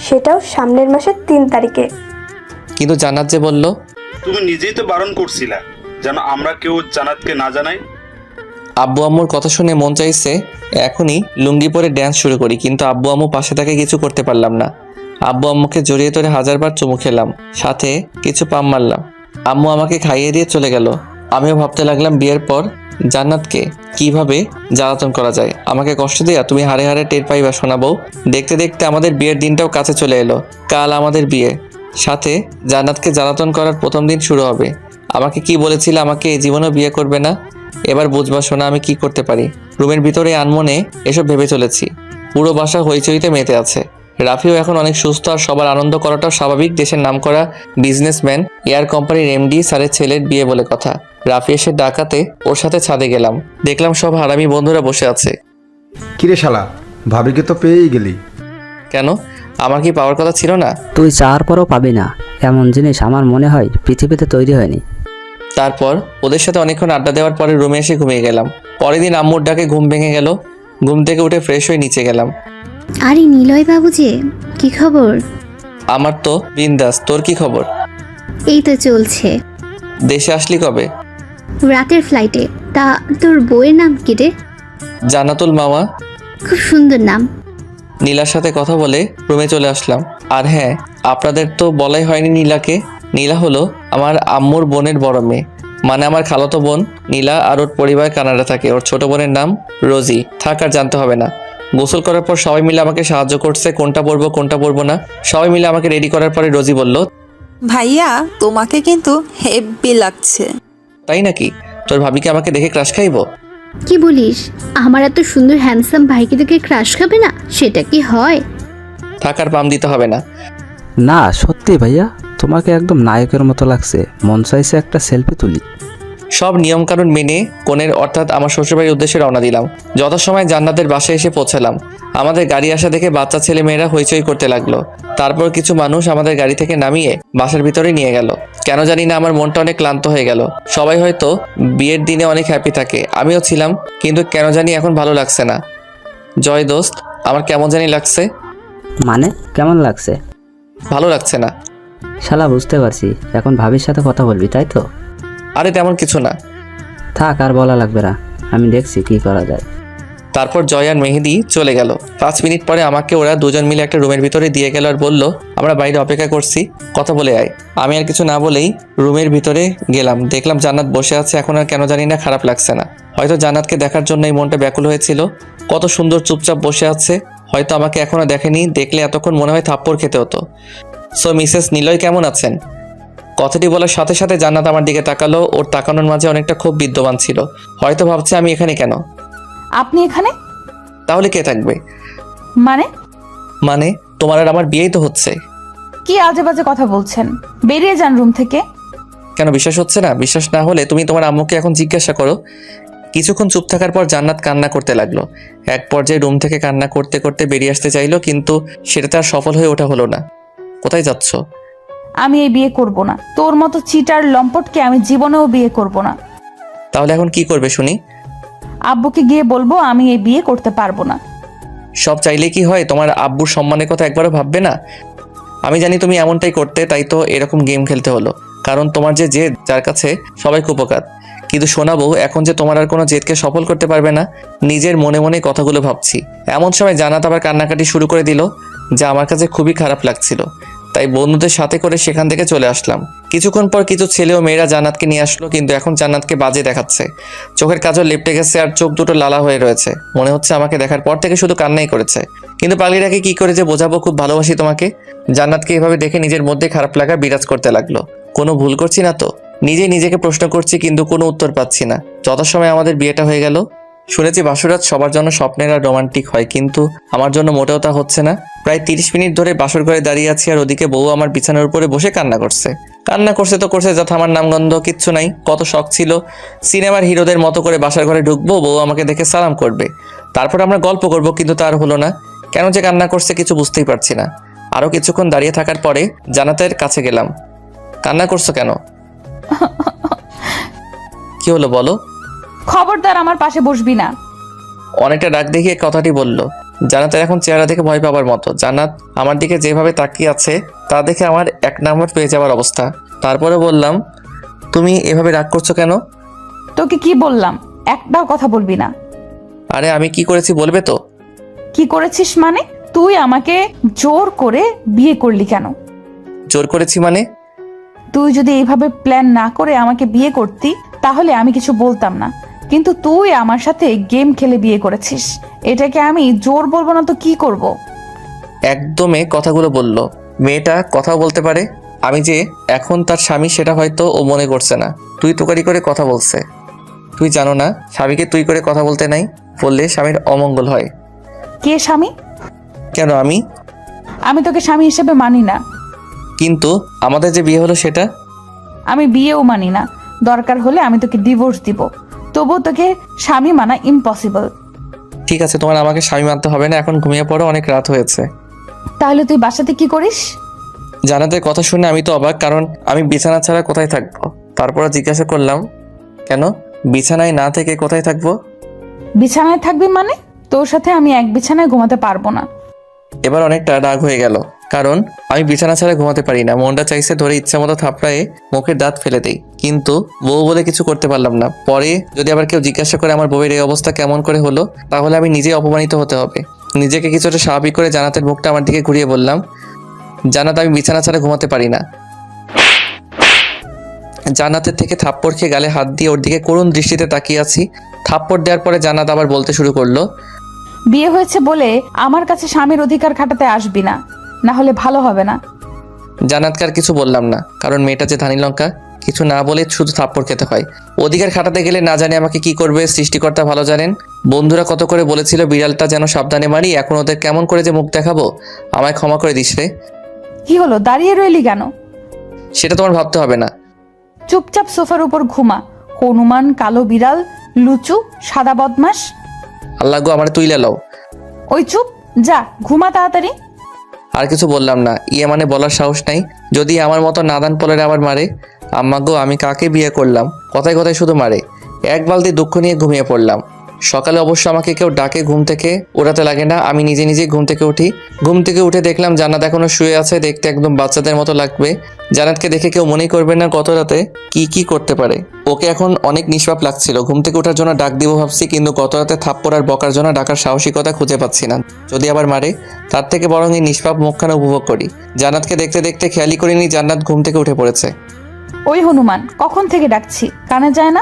সেটাও সামনের মাসের 3 তারিখে। কিন্তু জান্নাত যে বলল। তুমি নিজেই তো বারণ করছিলা যেন আমরা কেউ জান্নাতকে না জানাই। আব্বু আম্মুর কথা শুনে মন চাইছে এখনই লুঙ্গি পরে ড্যান্স শুরু করি, কিন্তু আব্বু আম্মু পাশে থেকে কিছু করতে পারলাম না। আব্বু আম্মুকে জড়িয়ে ধরে হাজারবার চুমু খেলাম, সাথে কিছু পাম মারলাম। আম্মু আমাকে খাইয়ে দিয়ে চলে গেল। আমিও ভাবতে লাগলাম বিয়ের পর জান্নাতকে কিভাবে জ্বালাতন করা যায়। আমাকে কষ্ট দিয়া তুমি হাড়ে হাড়ে টের পাইবা শোনাবো। দেখতে দেখতে আমাদের বিয়ের দিনটাও কাছে চলে এলো। কাল আমাদের বিয়ে, সাথে জান্নাতকে জ্বালাতন করার প্রথম দিন শুরু হবে। আমাকে কি বলেছিলে আমাকে এই জীবনেও বিয়ে করবে না? এবার বুঝবা শোনা আমি কি করতে পারি। রুমের ভিতরে আনমনে এসব ভেবে চলেছি। পুরো বাসা হইচইতে মেতে আছে। রাফিও এখন অনেক সুস্থ, আর সবার আনন্দ করাটাও স্বাভাবিক। দেশের নামকরা বিজনেসম্যান, এয়ার কোম্পানির এমডি স্যারের ছেলের বিয়ে বলে কথা। রাফি এসে ডাকাতে ওর সাথে ছাদে গেলাম, দেখলাম সব হারামি বন্ধুরা বসে আছে। কিরে শালা, ভাবিকে তো পেয়েই গেলি। কেন, আমার কি পাওয়ার কথা ছিল না? তুই চাওয়ার পরও পাবি না এমন জিনিস আমার মনে হয় পৃথিবীতে তৈরি হয়নি। তারপর ওদের সাথে অনেকক্ষণ আড্ডা দেওয়ার পরে রুমে এসে ঘুমিয়ে গেলাম। পরের দিন আম্মুর ডাকে ঘুম ভেঙে গেল। ঘুম থেকে উঠে ফ্রেশ হয়ে নিচে গেলাম। আরে নিলয় বাবু যে, কি খবর? আমার তো বিন্দাস, তোর কি খবর? এই তো চলছে। দেশে আসলি কবে? রাতের ফ্লাইটে। তা তোর বউয়ের নাম কি রে? জান্নাতুল মামা। খুব সুন্দর নাম। নীলার সাথে কথা বলে রুমে চলে আসলাম। আর হ্যাঁ, আপনাদের তো বলাই হয়নি নীলাকে। নীলা হলো আমার আম্মুর বোনের বড় মেয়ে, মানে আমার খালাতো বোন। নীলা আর ওর পরিবার কানাডা থাকে। ওর ছোট বোনের নাম রোজি। থাক আর জানতে হবে না। গোসল করার পর সবাই মিলে আমাকে সাহায্য করছে, কোনটা পরবো কোনটা পরবো না। সবাই মিলে আমাকে রেডি করার পরে রোজি বলল, ভাইয়া তোমাকে কিন্তু হেব্বি লাগছে। তাই নাকি? তোর ভাবিকে আমাকে দেখে ক্রাশ খাইবো? কি বলিস? আমার এত সুন্দর হ্যান্ডসাম ভাইকে দেখে ক্রাশ খাবে না? সেটা কি হয়? থাক আর পাম দিতে হবে না। না সত্যি ভাইয়া, তোমাকে একদম নায়কের মতো লাগছে। মন চাইছে একটা সেলফি তুলি। সব নিয়মকানুন মেনে কনের অর্থাৎ আমার শ্বশুরবাড়ির উদ্দেশ্যে রওনা দিলাম। যথাসময় জান্নাতের বাসায় এসে পৌঁছালাম। আমাদের গাড়ি আসা দেখে বাচ্চা ছেলে মেয়েরা হইচই করতে লাগলো। তারপর কিছু মানুষ আমাদের গাড়ি থেকে নামিয়ে বাসার ভিতরে নিয়ে গেল। কেন জানি না আমার মনটা অনেক ক্লান্ত হয়ে গেল। সবাই হয়তো বিয়ের দিনে অনেক হ্যাপি থাকে, আমিও ছিলাম, কিন্তু কেন জানি এখন ভালো লাগছে না। জয় দোস্ত, আমার কেমন জানি লাগছে। মানে কেমন লাগছে? ভালো লাগছে না। শালা বুঝতে পারছি, এখন ভাবির সাথে কথা বলবি তাই তো? আরে তেমন কিছু না। থাক আর বলা লাগবে না, আমি দেখছি কি করা যায়। তারপর জয় আর মেহেদি চলে গেল। 5 মিনিট পরে আমাকে ওরা দুজন মিলে একটা রুমের ভিতরে দিয়ে গেল আর বলল, আমরা বাইরে অপেক্ষা করছি, কথা বলে আয়। আমি আর কিছু না বলেই রুমের ভিতরে গেলাম। দেখলাম জান্নাত বসে আছে। এখন আর কেন জানি না খারাপ লাগছে না। হয়তো জান্নাতকে দেখার জন্য এই মনটা ব্যাকুল হয়েছিল। কত সুন্দর চুপচাপ বসে আছে, হয়তো আমাকে এখনো দেখেনি। দেখলে এতক্ষণ মনে হয় থাপ্পড় খেতে হতো। সো মিসেস নিলয় কেমন আছেন? কথাটি বলার সাথে সাথে জান্নাত আমার দিকে তাকালো। ওর তাকানোর মাঝে অনেকটা খুব বিদ্যমান ছিল। হয়তো ভাবছে আমি এখানে কেন। আপনি এখানে? তাহলে কে থাকবে? মানে তোমার আর আমার বিয়েই তো হচ্ছে। কি আজে বাজে কথা বলছেন? বেরিয়ে যান রুম থেকে। কেন বিশ্বাস হচ্ছে না? বিশ্বাস না হলে তুমি তোমার আম্মুকে এখন জিজ্ঞাসা করো। কিছুক্ষণ চুপ থাকার পর জান্নাত কান্না করতে লাগলো। এক পর্যায়ে রুম থেকে কান্না করতে করতে বেরিয়ে আসতে চাইলো, কিন্তু সেটাতে আর সফল হয়ে ওঠা হলো না। কোথায় যাচ্ছ? আমি এই বিয়ে করব না। তোর মতো চিটার লম্পটকে আমি জীবনেও বিয়ে করব না। তাহলে এখন কি করবে শুনি? আব্বুকে গিয়ে বলবো আমি এই বিয়ে করতে পারবো না। সব চাইলে কি হয়? তোমার আব্বুর সম্মানের কথা একবারও ভাববে না? আমি জানি তুমি এমনটাই করতে, তাই তো এরকম গেম খেলতে হলো। কারণ তোমার যে জেদ, যার কাছে সবাই কুপকাত। কিন্তু শোনাবো, এখন যে তোমার আর কোনো জেদকে সফল করতে পারবে না। নিজের মনে মনে কথাগুলো ভাবছি। এমন সময় জান্নাত আবার কান্নাকাটি শুরু করে দিল, যা আমার কাছে খুবই খারাপ লাগছিল। তাই বন্ধুদের সাথে করে সেখান থেকে চলে আসলাম। কিছুক্ষণ পর কিছু ছেলে ও মেয়েরা জান্নাতকে নিয়ে আসলো, কিন্তু এখন জান্নাতকে বাজে দেখাচ্ছে। চোখের কাজল লেপটে গেছে আর চোখ দুটো লালা হয়ে রয়েছে। মনে হচ্ছে আমাকে দেখার পর থেকে শুধু কান্নাই করেছে। কিন্তু পাগলিটাকে কি করে যে বোঝাবো খুব ভালোবাসি তোমাকে। জান্নাতকে এভাবে দেখে নিজের মধ্যে খারাপ লাগা বিরাজ করতে লাগলো। কোনো ভুল করছি না তো? নিজেকে প্রশ্ন করছি, কিন্তু কোনো উত্তর পাচ্ছি না। যথাসময়ে আমাদের বিয়েটা হয়ে গেল। শুনেছি বাসরাত সবার জন্য স্বপ্নের আর রোমান্টিক হয়, কিন্তু আমার জন্য মোটেও তা হচ্ছে না। প্রায় 30 মিনিট ধরে বাসর ঘরে দাঁড়িয়ে আছি, আর ওদিকে বউ আমার বিছানার উপরে বসে কান্না করছে। তো করছে, যা থামার নামগন্ধ কিচ্ছু নাই। কত শখ ছিল সিনেমার হিরোদের মতো করে বাসার ঘরে ঢুকবো, বউ আমাকে দেখে সালাম করবে, তারপর আমরা গল্প করব, কিন্তু তার হলো না। কেন যে কান্না করছে কিছু বুঝতেই পারছি না। আরো কিছুক্ষণ দাঁড়িয়ে থাকার পরে জান্নাতের কাছে গেলাম। কান্না করছো কেন? কি হলো বলো? খবরদার আমার পাশে বসবি না। অনেকটা ডাক দেখিয়ে কথাটি বলল। জান্নাতের এখন চেহারা দেখে ভয় পাবার মতো। জান্নাত আমার দিকে যেভাবে তাকিয়ে আছে তা দেখে আমার 1 নাম্বার পেয়ে যাওয়ার অবস্থা। তারপরে বললাম, তুমি এভাবে রাগ করছো কেন? তোকে কি বললাম? একটাও কথা বলবি না। আরে আমি কি করেছি বলবে তো? কি করেছিস মানে? তুই আমাকে জোর করে বিয়ে করলি কেন? জোর করেছি মানে? তুই যদি এইভাবে প্ল্যান না করে আমাকে বিয়ে করতি তাহলে আমি কিছু বলতাম না, কিন্তু তুই আমার সাথে গেম খেলে বিয়ে করেছিস। এটাকে আমি জোর বলবো না তো কি করব? একদমে কথাগুলো বলল। মেয়েটা কথাও বলতে পারে। আমি যে এখন তার স্বামী সেটা হয়তো ও মনে করছে না। তুই তোকারি করে কথা বলছে। তুই জানো না স্বামীকে তুই করে কথা বলতে নাই, বললে স্বামীর অমঙ্গল হয়। কে স্বামী? কেন আমি? আমি তোকে স্বামী হিসেবে মানি না। কিন্তু আমাদের যে বিয়ে হলো সেটা? আমি বিয়েও মানি না। দরকার হলে আমি তোকে ডিভোর্স দিব, তবুও তোকে স্বামী মানা ইম্পসিবল। ঠিক আছে, তোমার আমাকে স্বামী মানতে হবে না। এখন ঘুমিয়ে পড়ো, অনেক রাত হয়েছে। তাহলে তুই বাসাতে কি করিস? জান্নাতের কথা শুনে আমি তো অবাক, কারণ আমি বিছানা ছাড়া কোথায় থাকবো। তারপরে জিজ্ঞাসা করলাম, কেন বিছানায় না থেকে কোথায় থাকবো? বিছানায় থাকবি মানে? তোর সাথে আমি এক বিছানায় ঘুমাতে পারবো না। এবার অনেকটা রাগ হয়ে গেল, কারণ আমি বিছানা ছাড়া ঘুমাতে পারি না। মনটা চাইছে ধরে ইচ্ছা মতো থাপড়ায়ে মুখের দাঁত ফেলে দেই, কিন্তু বউ বলে কিছু করতে পারলাম না। পরে যদি আবার কেউ জিজ্ঞাসা করে আমার বউয়ের এই অবস্থা কেমন করে হলো, তাহলে আমি নিজেই অপমানিত হতে হবে। নিজেকে কিছুটা স্বাভাবিক করে জান্নাতের মুখটা আমার দিকে ঘুরিয়ে বললাম, জান্নাত আমি বিছানা ছাড়া ঘুমাতে পারি না। জান্নাতের থেকে থাপ্পড় খেয়ে গালে হাত দিয়ে ওর দিকে করুণ দৃষ্টিতে তাকিয়ে আছি। থাপ্পড় দেওয়ার পরে জান্নাত আবার বলতে শুরু করলো, বিয়ে হয়েছে বলে আমার কাছে স্বামীর অধিকার খাটাতে আসবি না, না হলে ভালো হবে না। জান্নাতকে আর কিছু বললাম না, কারণ মেয়েটা যে ধানি লঙ্কা, কিছু না বলে শুধু থাপ্পড় খেতে হয়। অধিকার খাটাতে গেলে না জানি আমাকে কি করবে, সৃষ্টিকর্তা ভালো জানেন। বন্ধুরা কত করে বলেছিল বিড়ালটা যেন সাবধানে মারি, এখন ওদের কেমন করে যে মুখ দেখাবো। আমায় ক্ষমা করে দিস রে। কি হলো, দাঁড়িয়ে রইলি কেন? সেটা তোমার ভাবতে হবে না। চুপচাপ সোফার উপর ঘুমা। হনুমান, কালো বিড়াল, লুচু, সাদা বদমাস। আল্লাহ গো, আমার তুইলা লও। ওই চুপ, যা ঘুমা তাড়াতাড়ি। আর কিছু বললাম না, মানে বলার সাহস নাই। যদি আমার মতো নাদান পলের আবার মারে। আম্মা গো, আমি কাকে বিয়ে করলাম? কথায় কথায় শুধু মারে। এক বালতি দুঃখ নিয়ে ঘুমিয়ে পড়লাম। সকালে অবশ্য আমাকে কেউ ডাকে ঘুম থেকে ওঠাতে লাগে না, আমি নিজে নিজেই ঘুম থেকে উঠি। ঘুম থেকে উঠে দেখলাম জান্নাত এখনো শুয়ে আছে, দেখতে একদম বাচ্চাদের মতো লাগবে। জান্নাতকে দেখে কেউ মনেই করবে না গত রাতে কি করতে পারে। ওকে এখন অনেক নিষ্পাপ লাগছিল। ঘুম থেকে ওঠার জন্য ডাক দিব ভাবছি, কিন্তু গত রাতে থাপ্পড় আর বকার জন্য ডাকার সাহসিকতা খুঁজে পাচ্ছি না। যদি আবার মারে, তার থেকে বরং এই নিষ্পাপ মুখখানা উপভোগ করি। জান্নাতকে দেখতে দেখতে খেয়ালই করিনি জান্নাত ঘুম থেকে উঠে পড়েছে। ওই হনুমান, কখন থেকে ডাকছি, কানে যায় না?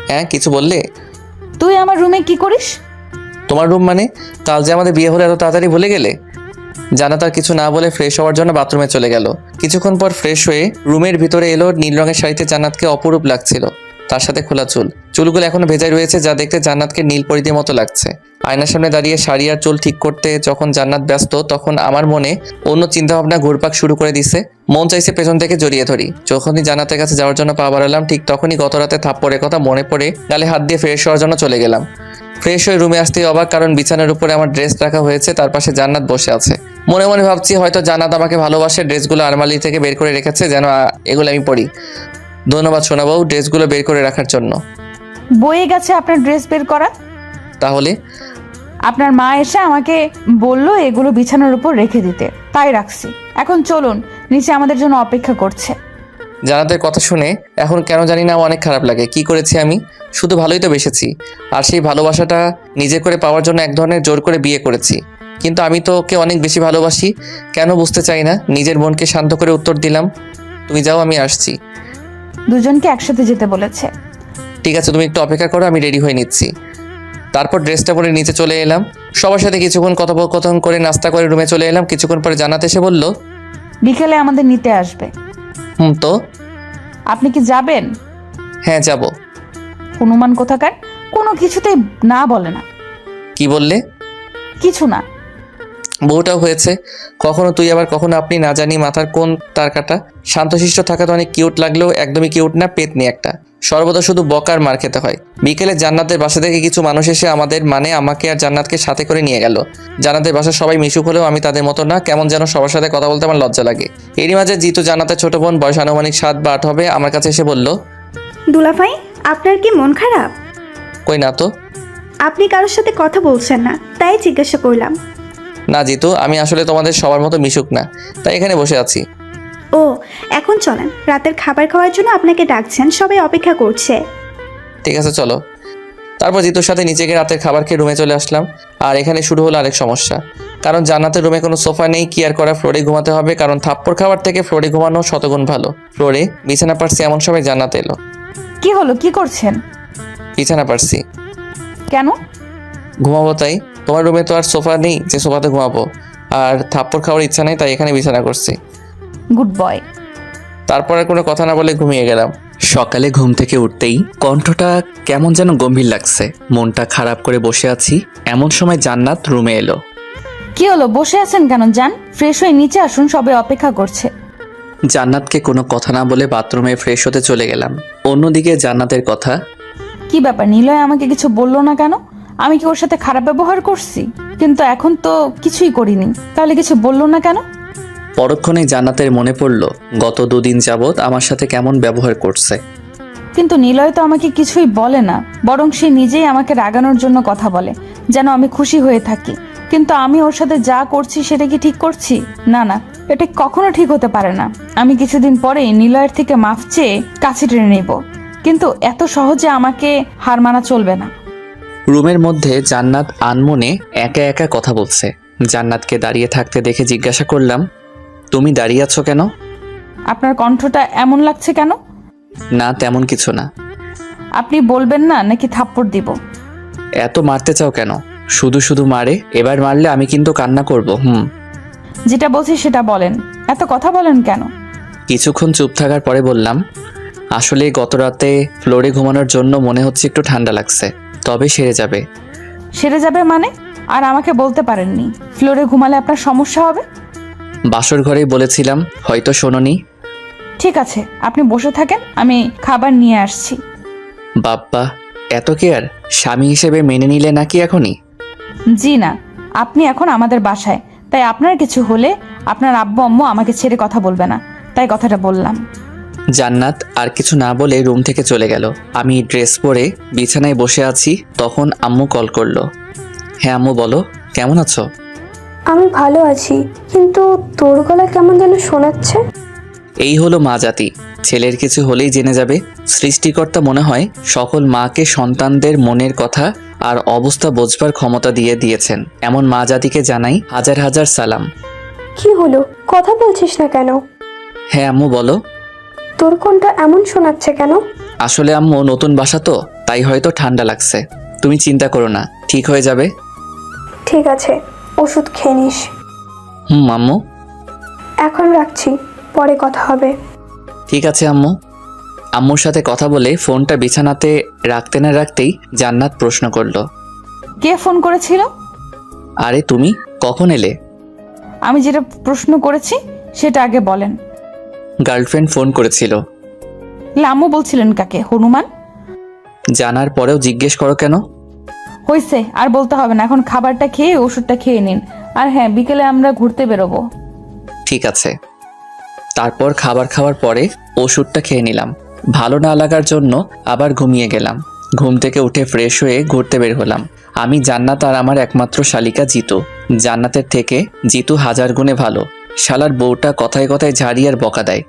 হ্যাঁ, কিছু বললে? তুই আমার রুমে কি করিস? তোমার রুম মানে? কাল যে আমাদের বিয়ে হলে এত তাড়াতাড়ি ভুলে গেলে? জান্নাত আর কিছু না বলে ফ্রেশ হওয়ার জন্য বাথরুমে চলে গেল। কিছুক্ষণ পর ফ্রেশ হয়ে রুমের ভিতরে এলো। নীল রঙের শাড়িতে জান্নাতকে অপরূপ লাগছিল, তার সাথে খোলা চুলগুলো এখনো ভেজাই রয়েছে, যা দেখতে জান্নাতকে নীল পরিদের মতো লাগছে। আয়নার সামনে দাঁড়িয়ে শাড়ি আর চুল ঠিক করতে যখন জান্নাত ব্যস্ত, তখন আমার মনে অন্য চিন্তাভাবনা ঘুরপাক শুরু করে দিছে। মন চাইছে পেছন থেকে জড়িয়ে ধরি। যখনই জান্নাতের কাছে যাওয়ার জন্য পা বাড়ালাম, ঠিক তখনই গত রাতে থাপ্পড়ের কথা মনে পড়ে গালে হাত দিয়ে ফ্রেশ হওয়ার জন্য চলে গেলাম। ফ্রেশ হয়ে রুমে আসতেই অবাক, কারণ বিছানার উপরে আমার ড্রেস রাখা হয়েছে, তার পাশে জান্নাত বসে আছে। মনে মনে ভাবছি হয়তো জান্নাত আমাকে ভালোবাসে, ড্রেসগুলো আলমারি থেকে বের করে রেখেছে যেন এগুলো আমি পরি। ধন্যবাদ সোনা বউ ড্রেসগুলো বের করে রাখার জন্য। বয়ে গেছে আপনার ড্রেস বের করা? তাহলে আপনার মা এসে আমাকে বলল এগুলো বিছানার উপর রেখে দিতে, তাই রাখছি। এখন চলুন, নিচে আমাদের জন্য অপেক্ষা করছে। জান্নাতের কথা শুনে এখন কেন জানি না অনেক খারাপ লাগে। কি করেছি আমি? শুধু ভালোই তো বেসেছি, আর সেই ভালোবাসাটা নিজে করে পাওয়ার জন্য এক ধরনের জোর করে বিয়ে করেছি। কিন্তু আমি তো ওকে অনেক বেশি ভালোবাসি, কেন বুঝতে চাই না। নিজের মনকে শান্ত করে উত্তর দিলাম, তুমি যাও, আমি আসছি। দুজনকে একসাথে যেতে বলেছে। ঠিক আছে, তুমি একটু অপেক্ষা করো, আমি রেডি হয়ে নিচ্ছি। তারপর ড্রেসটা পরে নিচে চলে এলাম। সবার সাথে কিছুক্ষণ কথোপকথন করে নাস্তা করে রুমে চলে এলাম। কিছুক্ষণ পরে জান্নাত এসে বলল, বিকেলে আমাদের নিতে আসবে। তো আপনি কি যাবেন? হ্যাঁ যাব। হনুমান কোথাকার, কোনো কিছুতেই না বলে না। কি বললে? কিছু না। বউটাও হয়েছে, কখনো তুই আবার কখনো আপনি, না জানি মাথার কোন তার কাটা। শান্তশিষ্ট থাকা তো অনেক কিউট লাগলেও একদমই কিউট না, পেতনি একটা। সর্বদা শুধু বকার মার খেতে হয়। বিকেলে জান্নাতের বাসা থেকে কিছু মানুষ এসে আমাকে আর জান্নাতকে সাথে করে নিয়ে গেল। জান্নাতের বাসার সবাই মিশুক হলেও আমি তাদের মতো না, কেমন যেন সবার সাথে কথা বলতে আমার লজ্জা লাগে। এরই মাঝে জিতু, জান্নাতের ছোট বোন, বয়স আনুমানিক 7 বা 8 হবে, আমার কাছে এসে বলল, দুলাভাই, আপনার কি মন খারাপ? কই না তো। আপনি কারোর সাথে কথা বলছেন না, তাই জিজ্ঞাসা করলাম। না জিতু, আমি আসলে তোমাদের সবার মতো মিশুক না, তাই এখানে বসে আছি। ও, এখন চলেন, রাতের খাবার খাওয়ার জন্য আপনাকে ডাকছেন, সবাই অপেক্ষা করছে। ঠিক আছে চলো। তারপর জিতুর সাথে নিচে গিয়ে রাতের খাবার খেয়ে রুমে চলে আসলাম। আর এখানে শুরু হলো আরেক সমস্যা, কারণ জান্নাতের রুমে কোনো সোফা নেই। কি আর করা, ফ্লোরে ঘুমাতে হবে, কারণ থাপ্পড় খাবার থেকে ফ্লোরে ঘুমানো শতগুণ ভালো। ফ্লোরে বিছানা পারছি, এমন সময় জান্নাত এলো। কি হলো, কি করছেন? বিছানা পারছি। কেন? ঘুমাবো তাই। তোমার রুমে তো আর সোফা নেই যে সোফাতে ঘুমাবো, আর থাপ্পড় খাওয়ার ইচ্ছা নেই, তাই এখানে বিছানা করছি। Good boy. তারপর আর কোনো কথা না বলে ঘুমিয়ে গেলাম। সকালে ঘুম থেকে উঠতেই কণ্ঠটা কেমন যেন গম্ভীর লাগছে, মনটা খারাপ করে বসে আছি। এমন সময় জান্নাত রুমে এলো। কি হলো, বসে আছেন কেন? যান, ফ্রেশ হয়ে নিচে আসুন, সবাই অপেক্ষা করছে। জান্নাতকে কোনো কথা না বলে বাথরুমে ফ্রেশ হতে চলে গেলাম। অন্যদিকে জান্নাতের কথা, কি ব্যাপার, নিলয় আমাকে কিছু বললো না কেন? আমি কি ওর সাথে খারাপ ব্যবহার করছি? কিন্তু এখন তো কিছুই করিনি, তাহলে কিছু বললো না কেন? পরক্ষণেই জান্নাতের মনে পড়ল গত 2 দিন যাবৎ আমার সাথে কেমন ব্যবহার করছে। কিন্তু নিলয় তো আমাকে কিছুই বলে না, বরং সে নিজেই আমাকে রাগানোর জন্য কথা বলে, যেন আমি খুশি হয়ে থাকি। কিন্তু আমি ওর সাথে যা করছি সেটা কি ঠিক করছি? না না, এটা কখনো ঠিক হতে পারে না। আমি কিছুদিন পরেই নিলয়ের থেকে মাফ চেয়ে কাছে টেনে নেব, কিন্তু এত সহজে আমাকে হার মানা চলবে না। রুমের মধ্যে জান্নাত আনমনে একা একা কথা বলছে। জান্নাতকে দাঁড়িয়ে থাকতে দেখে জিজ্ঞাসা করলাম, তুমি দাঁড়িয়ে আছো কেন? আপনার কণ্ঠটা এমন লাগছে কেন? না তেমন কিছু না। আপনি বলবেন না নাকি থাপ্পড় দিব? এত মারতে চাও কেন? শুধু শুধু মারে, এবার মারলে আমি কিন্তু কান্না করব। যেটা বলছি সেটা বলেন, এত কথা বলেন কেন? কিছুক্ষণ চুপ থাকার পরে বললাম, আসলে গত রাতে ফ্লোরে ঘুমানোর জন্য মনে হচ্ছে একটু ঠান্ডা লাগছে, তবে সেরে যাবে। সেরে যাবে মানে? আর আমাকে বলতে পারেননি ফ্লোরে ঘুমালে আপনার সমস্যা হবে? বাসর ঘরেই বলেছিলাম, হয়তো শোনোনি। ঠিক আছে, আপনি বসে থাকেন, আমি খাবার নিয়ে আসছি। বাপ্পা, এত কেয়ার স্বামী হিসেবে মেনে নিলে নাকি এখনই? জি না, আপনি এখন আমাদের বাসায়, তাই আপনার কিছু হলে আপনার আব্বু আম্মু আমাকে ছেড়ে কথা বলবে না, তাই কথাটা বললাম। জান্নাত আর কিছু না বলে রুম থেকে চলে গেল। আমি ড্রেস পরে বিছানায় বসে আছি, তখন আম্মু কল করলো। হ্যাঁ আম্মু, বলো, কেমন আছো? আমি ভালো আছি, কিন্তু তোর গলা কেমন যেন শোনাচ্ছে। এই হলো মা জাতি, ছেলের কিছু হলেই জেনে যাবে। সৃষ্টিকর্তা মনে হয় সকল মাকে সন্তানদের মনের কথা আর অবস্থা বোঝবার ক্ষমতা দিয়ে দিয়েছেন। এমন মা জাতিকে জানাই হাজার হাজার সালাম। কি হলো, কথা বলছিস না কেন? হ্যাঁ আম্মু, বলো। তোর কোনটা এমন শোনাচ্ছে কেন? আসলে আম্মু, নতুন বাসা তো, তাই হয়তো ঠান্ডা লাগছে। তুমি চিন্তা করো না, ঠিক হয়ে যাবে। ঠিক আছে, ওষুধ খেয়ে নিস। আম্মু। এখন রাখছি, পরে কথা হবে। ঠিক আছে আম্মু। আম্মুর সাথে কথা বলে ফোনটা বিছানাতে রাখতে না রাখতেই জান্নাত প্রশ্ন করলো, কে ফোন করেছিল? আরে তুমি কখন এলে? আমি যেটা প্রশ্ন করেছি সেটা আগে বলেন। গার্লফ্রেন্ড ফোন করেছিল। আম্মু বলছিলেন কাকে? হনুমান? জানার পরেও জিজ্ঞেস করো কেন? হয়েছে, আর বলতে হবে না। এখন খাবারটা খেয়ে ওষুধটা খেয়ে নিন। আর হ্যাঁ, বিকেলে আমরা ঘুরতে বেরোবো। ঠিক আছে। তারপর খাবার খাওয়ার পরে ওষুধটা খেয়ে নিলাম। ভালো না লাগার জন্য আবার ঘুমিয়ে গেলাম। ঘুম থেকে উঠে ফ্রেশ হয়ে ঘুরতে বের হলাম। আমি, জান্নাত আর আমার একমাত্র শালিকা জিতু। জান্নাতের থেকে জিতু হাজার গুণে ভালো। শালার বউটা কথায় কথায় ঝাড়ি আর বকা দেয়,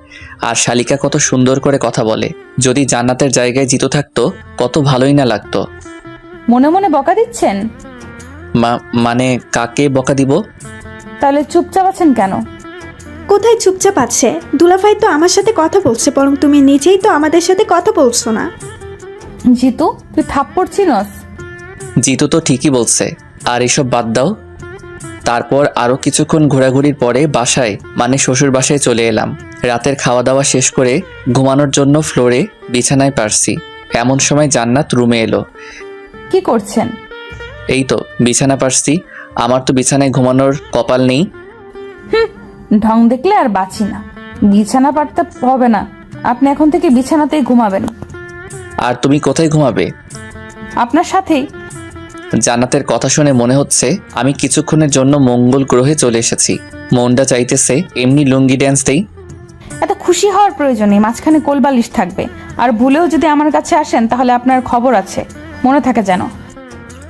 আর শালিকা কত সুন্দর করে কথা বলে। যদি জান্নাতের জায়গায় জিতু থাকতো কত ভালোই না লাগতো। মনে মনে বকা দিচ্ছেন? মানে কাকে বকা দিব? তাহলে চুপচাপ আছেন কেন? কোথায় চুপচাপ আছে? দুলাভাই তো আমার সাথে কথা বলছে, বরং তুমি নিজেই তো আমাদের সাথে কথা বলছো না। জিতু, তুই থাপ্পড় চিনস? জিতু তো ঠিকই বলছে, আর এসব বাদ দাও। তারপর আরও কিছুক্ষণ ঘোরাঘুরির পরে বাসায়, মানে শ্বশুর বাসায় চলে এলাম। রাতের খাওয়া দাওয়া শেষ করে ঘুমানোর জন্য ফ্লোরে বিছানায় পারছি। এমন সময় জান্নাত রুমে এলো। কি করছেন? এই তো বিছানা পারছি। আমার তো বিছানায় ঘুমানোর কপাল নেই। ঢং দেখলে আর বাঁচি না। বিছানা পারতে হবে না, আপনি এখন থেকে বিছানাতেই ঘুমাবেন। আর তুমি কোথায় ঘুমাবে? আপনার সাথেই। জান্নাতের কথা শুনে মনে হচ্ছে আমি কিছুক্ষণের জন্য মঙ্গল গ্রহে চলে এসেছি। মনটা চাইতেছে এমনি লুঙ্গি ড্যান্স দেই। এত খুশি হওয়ার প্রয়োজন নেই, মাঝখানে কোলবালিশ থাকবে। আর ভুলেও যদি আমার কাছে আসেন তাহলে আপনার খবর আছে, মনে থাকে যেন।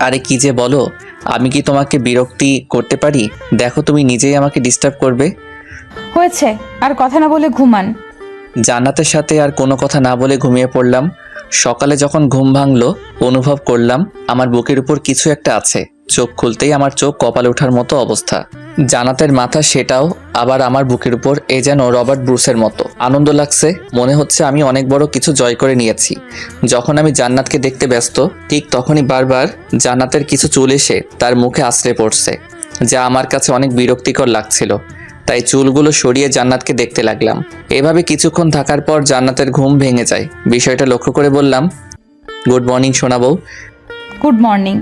আরে কি যে বলো, আমি কি তোমাকে বিরক্তি করতে পারি? দেখো, তুমি নিজেই আমাকে ডিস্টার্ব করবে। হয়েছে, আর কথা না বলে ঘুমান। জান্নাতের সাথে আর কোনো কথা না বলে ঘুমিয়ে পড়লাম। সকালে যখন ঘুম ভাঙলো অনুভব করলাম আমার বুকের উপর কিছু একটা আছে। চোখ খুলতেই আমার চোখ কপালে ওঠার মতো অবস্থা। জান্নাতের মাথা, সেটাও আবার আমার বুকের উপর। এ যেন রবার্ট ব্রুসের মতো। আনন্দ লাগছে, মনে হচ্ছে আমি অনেক বড় কিছু জয় করে নিয়েছি। যখন আমি জান্নাতকে দেখতে ব্যস্ত, ঠিক তখনই বারবার জান্নাতের কিছু চুল এসে তার মুখে আশ্রয় পড়ছে, যা আমার কাছে অনেক বিরক্তিকর লাগছিল। তাই চুলগুলো সরিয়ে জান্নাতকে দেখতে লাগলাম। এভাবে কিছুক্ষণ থাকার পর জান্নাতের ঘুম ভেঙে যায়। বিষয়টা লক্ষ্য করে বললাম, গুড মর্নিং সোনা বউ। Good morning.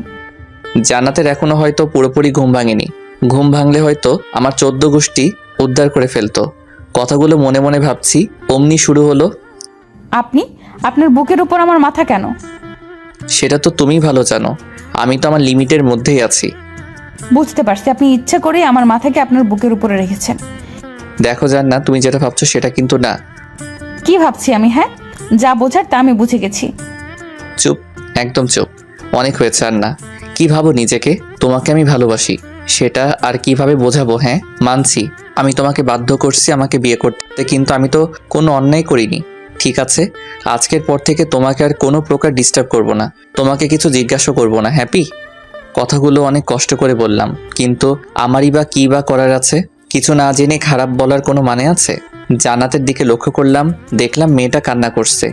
জান্নাতের এখনো হয়তো পুরোপুরি ঘুম ভাঙেনি। ঘুম ভাঙলে হয়তো আমার 14 গোষ্ঠী উদ্ধার করে ফেলতো। কথাগুলো মনে মনে ভাবছি, অমনি শুরু হলো, আপনার বুকের উপর আমার মাথা কেন? সেটা তো তুমি ভালো জানো। আমি তো আমার লিমিটের মধ্যেই আছি। বুঝতে পারছি, আপনি ইচ্ছা করেই আমার মাথাকে আপনার বুকের উপরে রেখেছেন। দেখো জান্নাত, তুমি যেটা ভাবছো সেটা কিন্তু না। কি ভাবছি আমি? হ্যাঁ, যা বোঝার তা আমি বুঝে গেছি। চুপ, একদম চুপ। অনেক হয়েছে, আর না। কি ভাবো নিজেকে? তোমাকে আমি ভালোবাসি, সেটা আর কিভাবে বোঝাবো? হ্যাঁ, মানছি আমি তোমাকে বাধ্য করছি আমাকে বিয়ে করতে, কিন্তু আমি তো কোনো অন্যায় করিনি। ঠিক আছে, আজকের পর থেকে তোমাকে আর কোনো প্রকার ডিস্টার্ব করব না, তোমাকে কিছু জিজ্ঞাসা করব না। হ্যাপি? কথাগুলো অনেক কষ্ট করে বললাম, কিন্তু আমারই বা কী বা করার আছে? কিছু না জেনে খারাপ বলার কোনো মানে আছে? জান্নাতের দিকে লক্ষ্য করলাম, দেখলাম মেয়েটা কান্না করছে।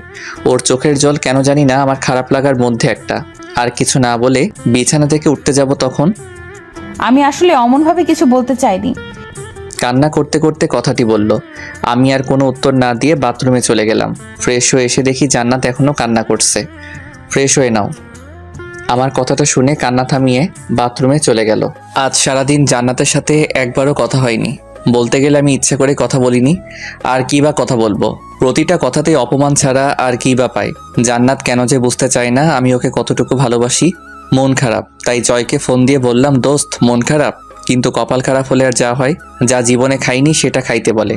ওর চোখের জল কেন জানি না আমার খারাপ লাগার মধ্যে একটা। আর কিছু না বলে বিছানা থেকে উঠতে যাব, তখন আমি আসলে অমনভাবে কিছু বলতে চাইনি। কান্না করতে করতে কথাটি বলল। আমি আর কোনো উত্তর না দিয়ে বাথরুমে চলে গেলাম। ফ্রেশ হয়ে এসে দেখি জান্নাত এখনও কান্না করছে। ফ্রেশ হয়ে নাও। আমার কথাটা শুনে কান্না থামিয়ে বাথরুমে চলে গেল। আজ সারাদিন জান্নাতের সাথে একবারও কথা হয়নি। বলতে গেলে আমি ইচ্ছে করে কথা বলিনি, আর কি বা কথা বলবো। প্রতিটা কথাতেই অপমান ছাড়া আর কি বা পাই। জান্নাত কেন যে বুঝতে চায় না আমি ওকে কতটুকু ভালোবাসি। মন খারাপ, তাই জয়কে ফোন দিয়ে বললাম, দোস্ত মন খারাপ, কিন্তু কপাল খারাপ হলে আর যা হয়, যা জীবনে খাইনি সেটা খাইতে বলে,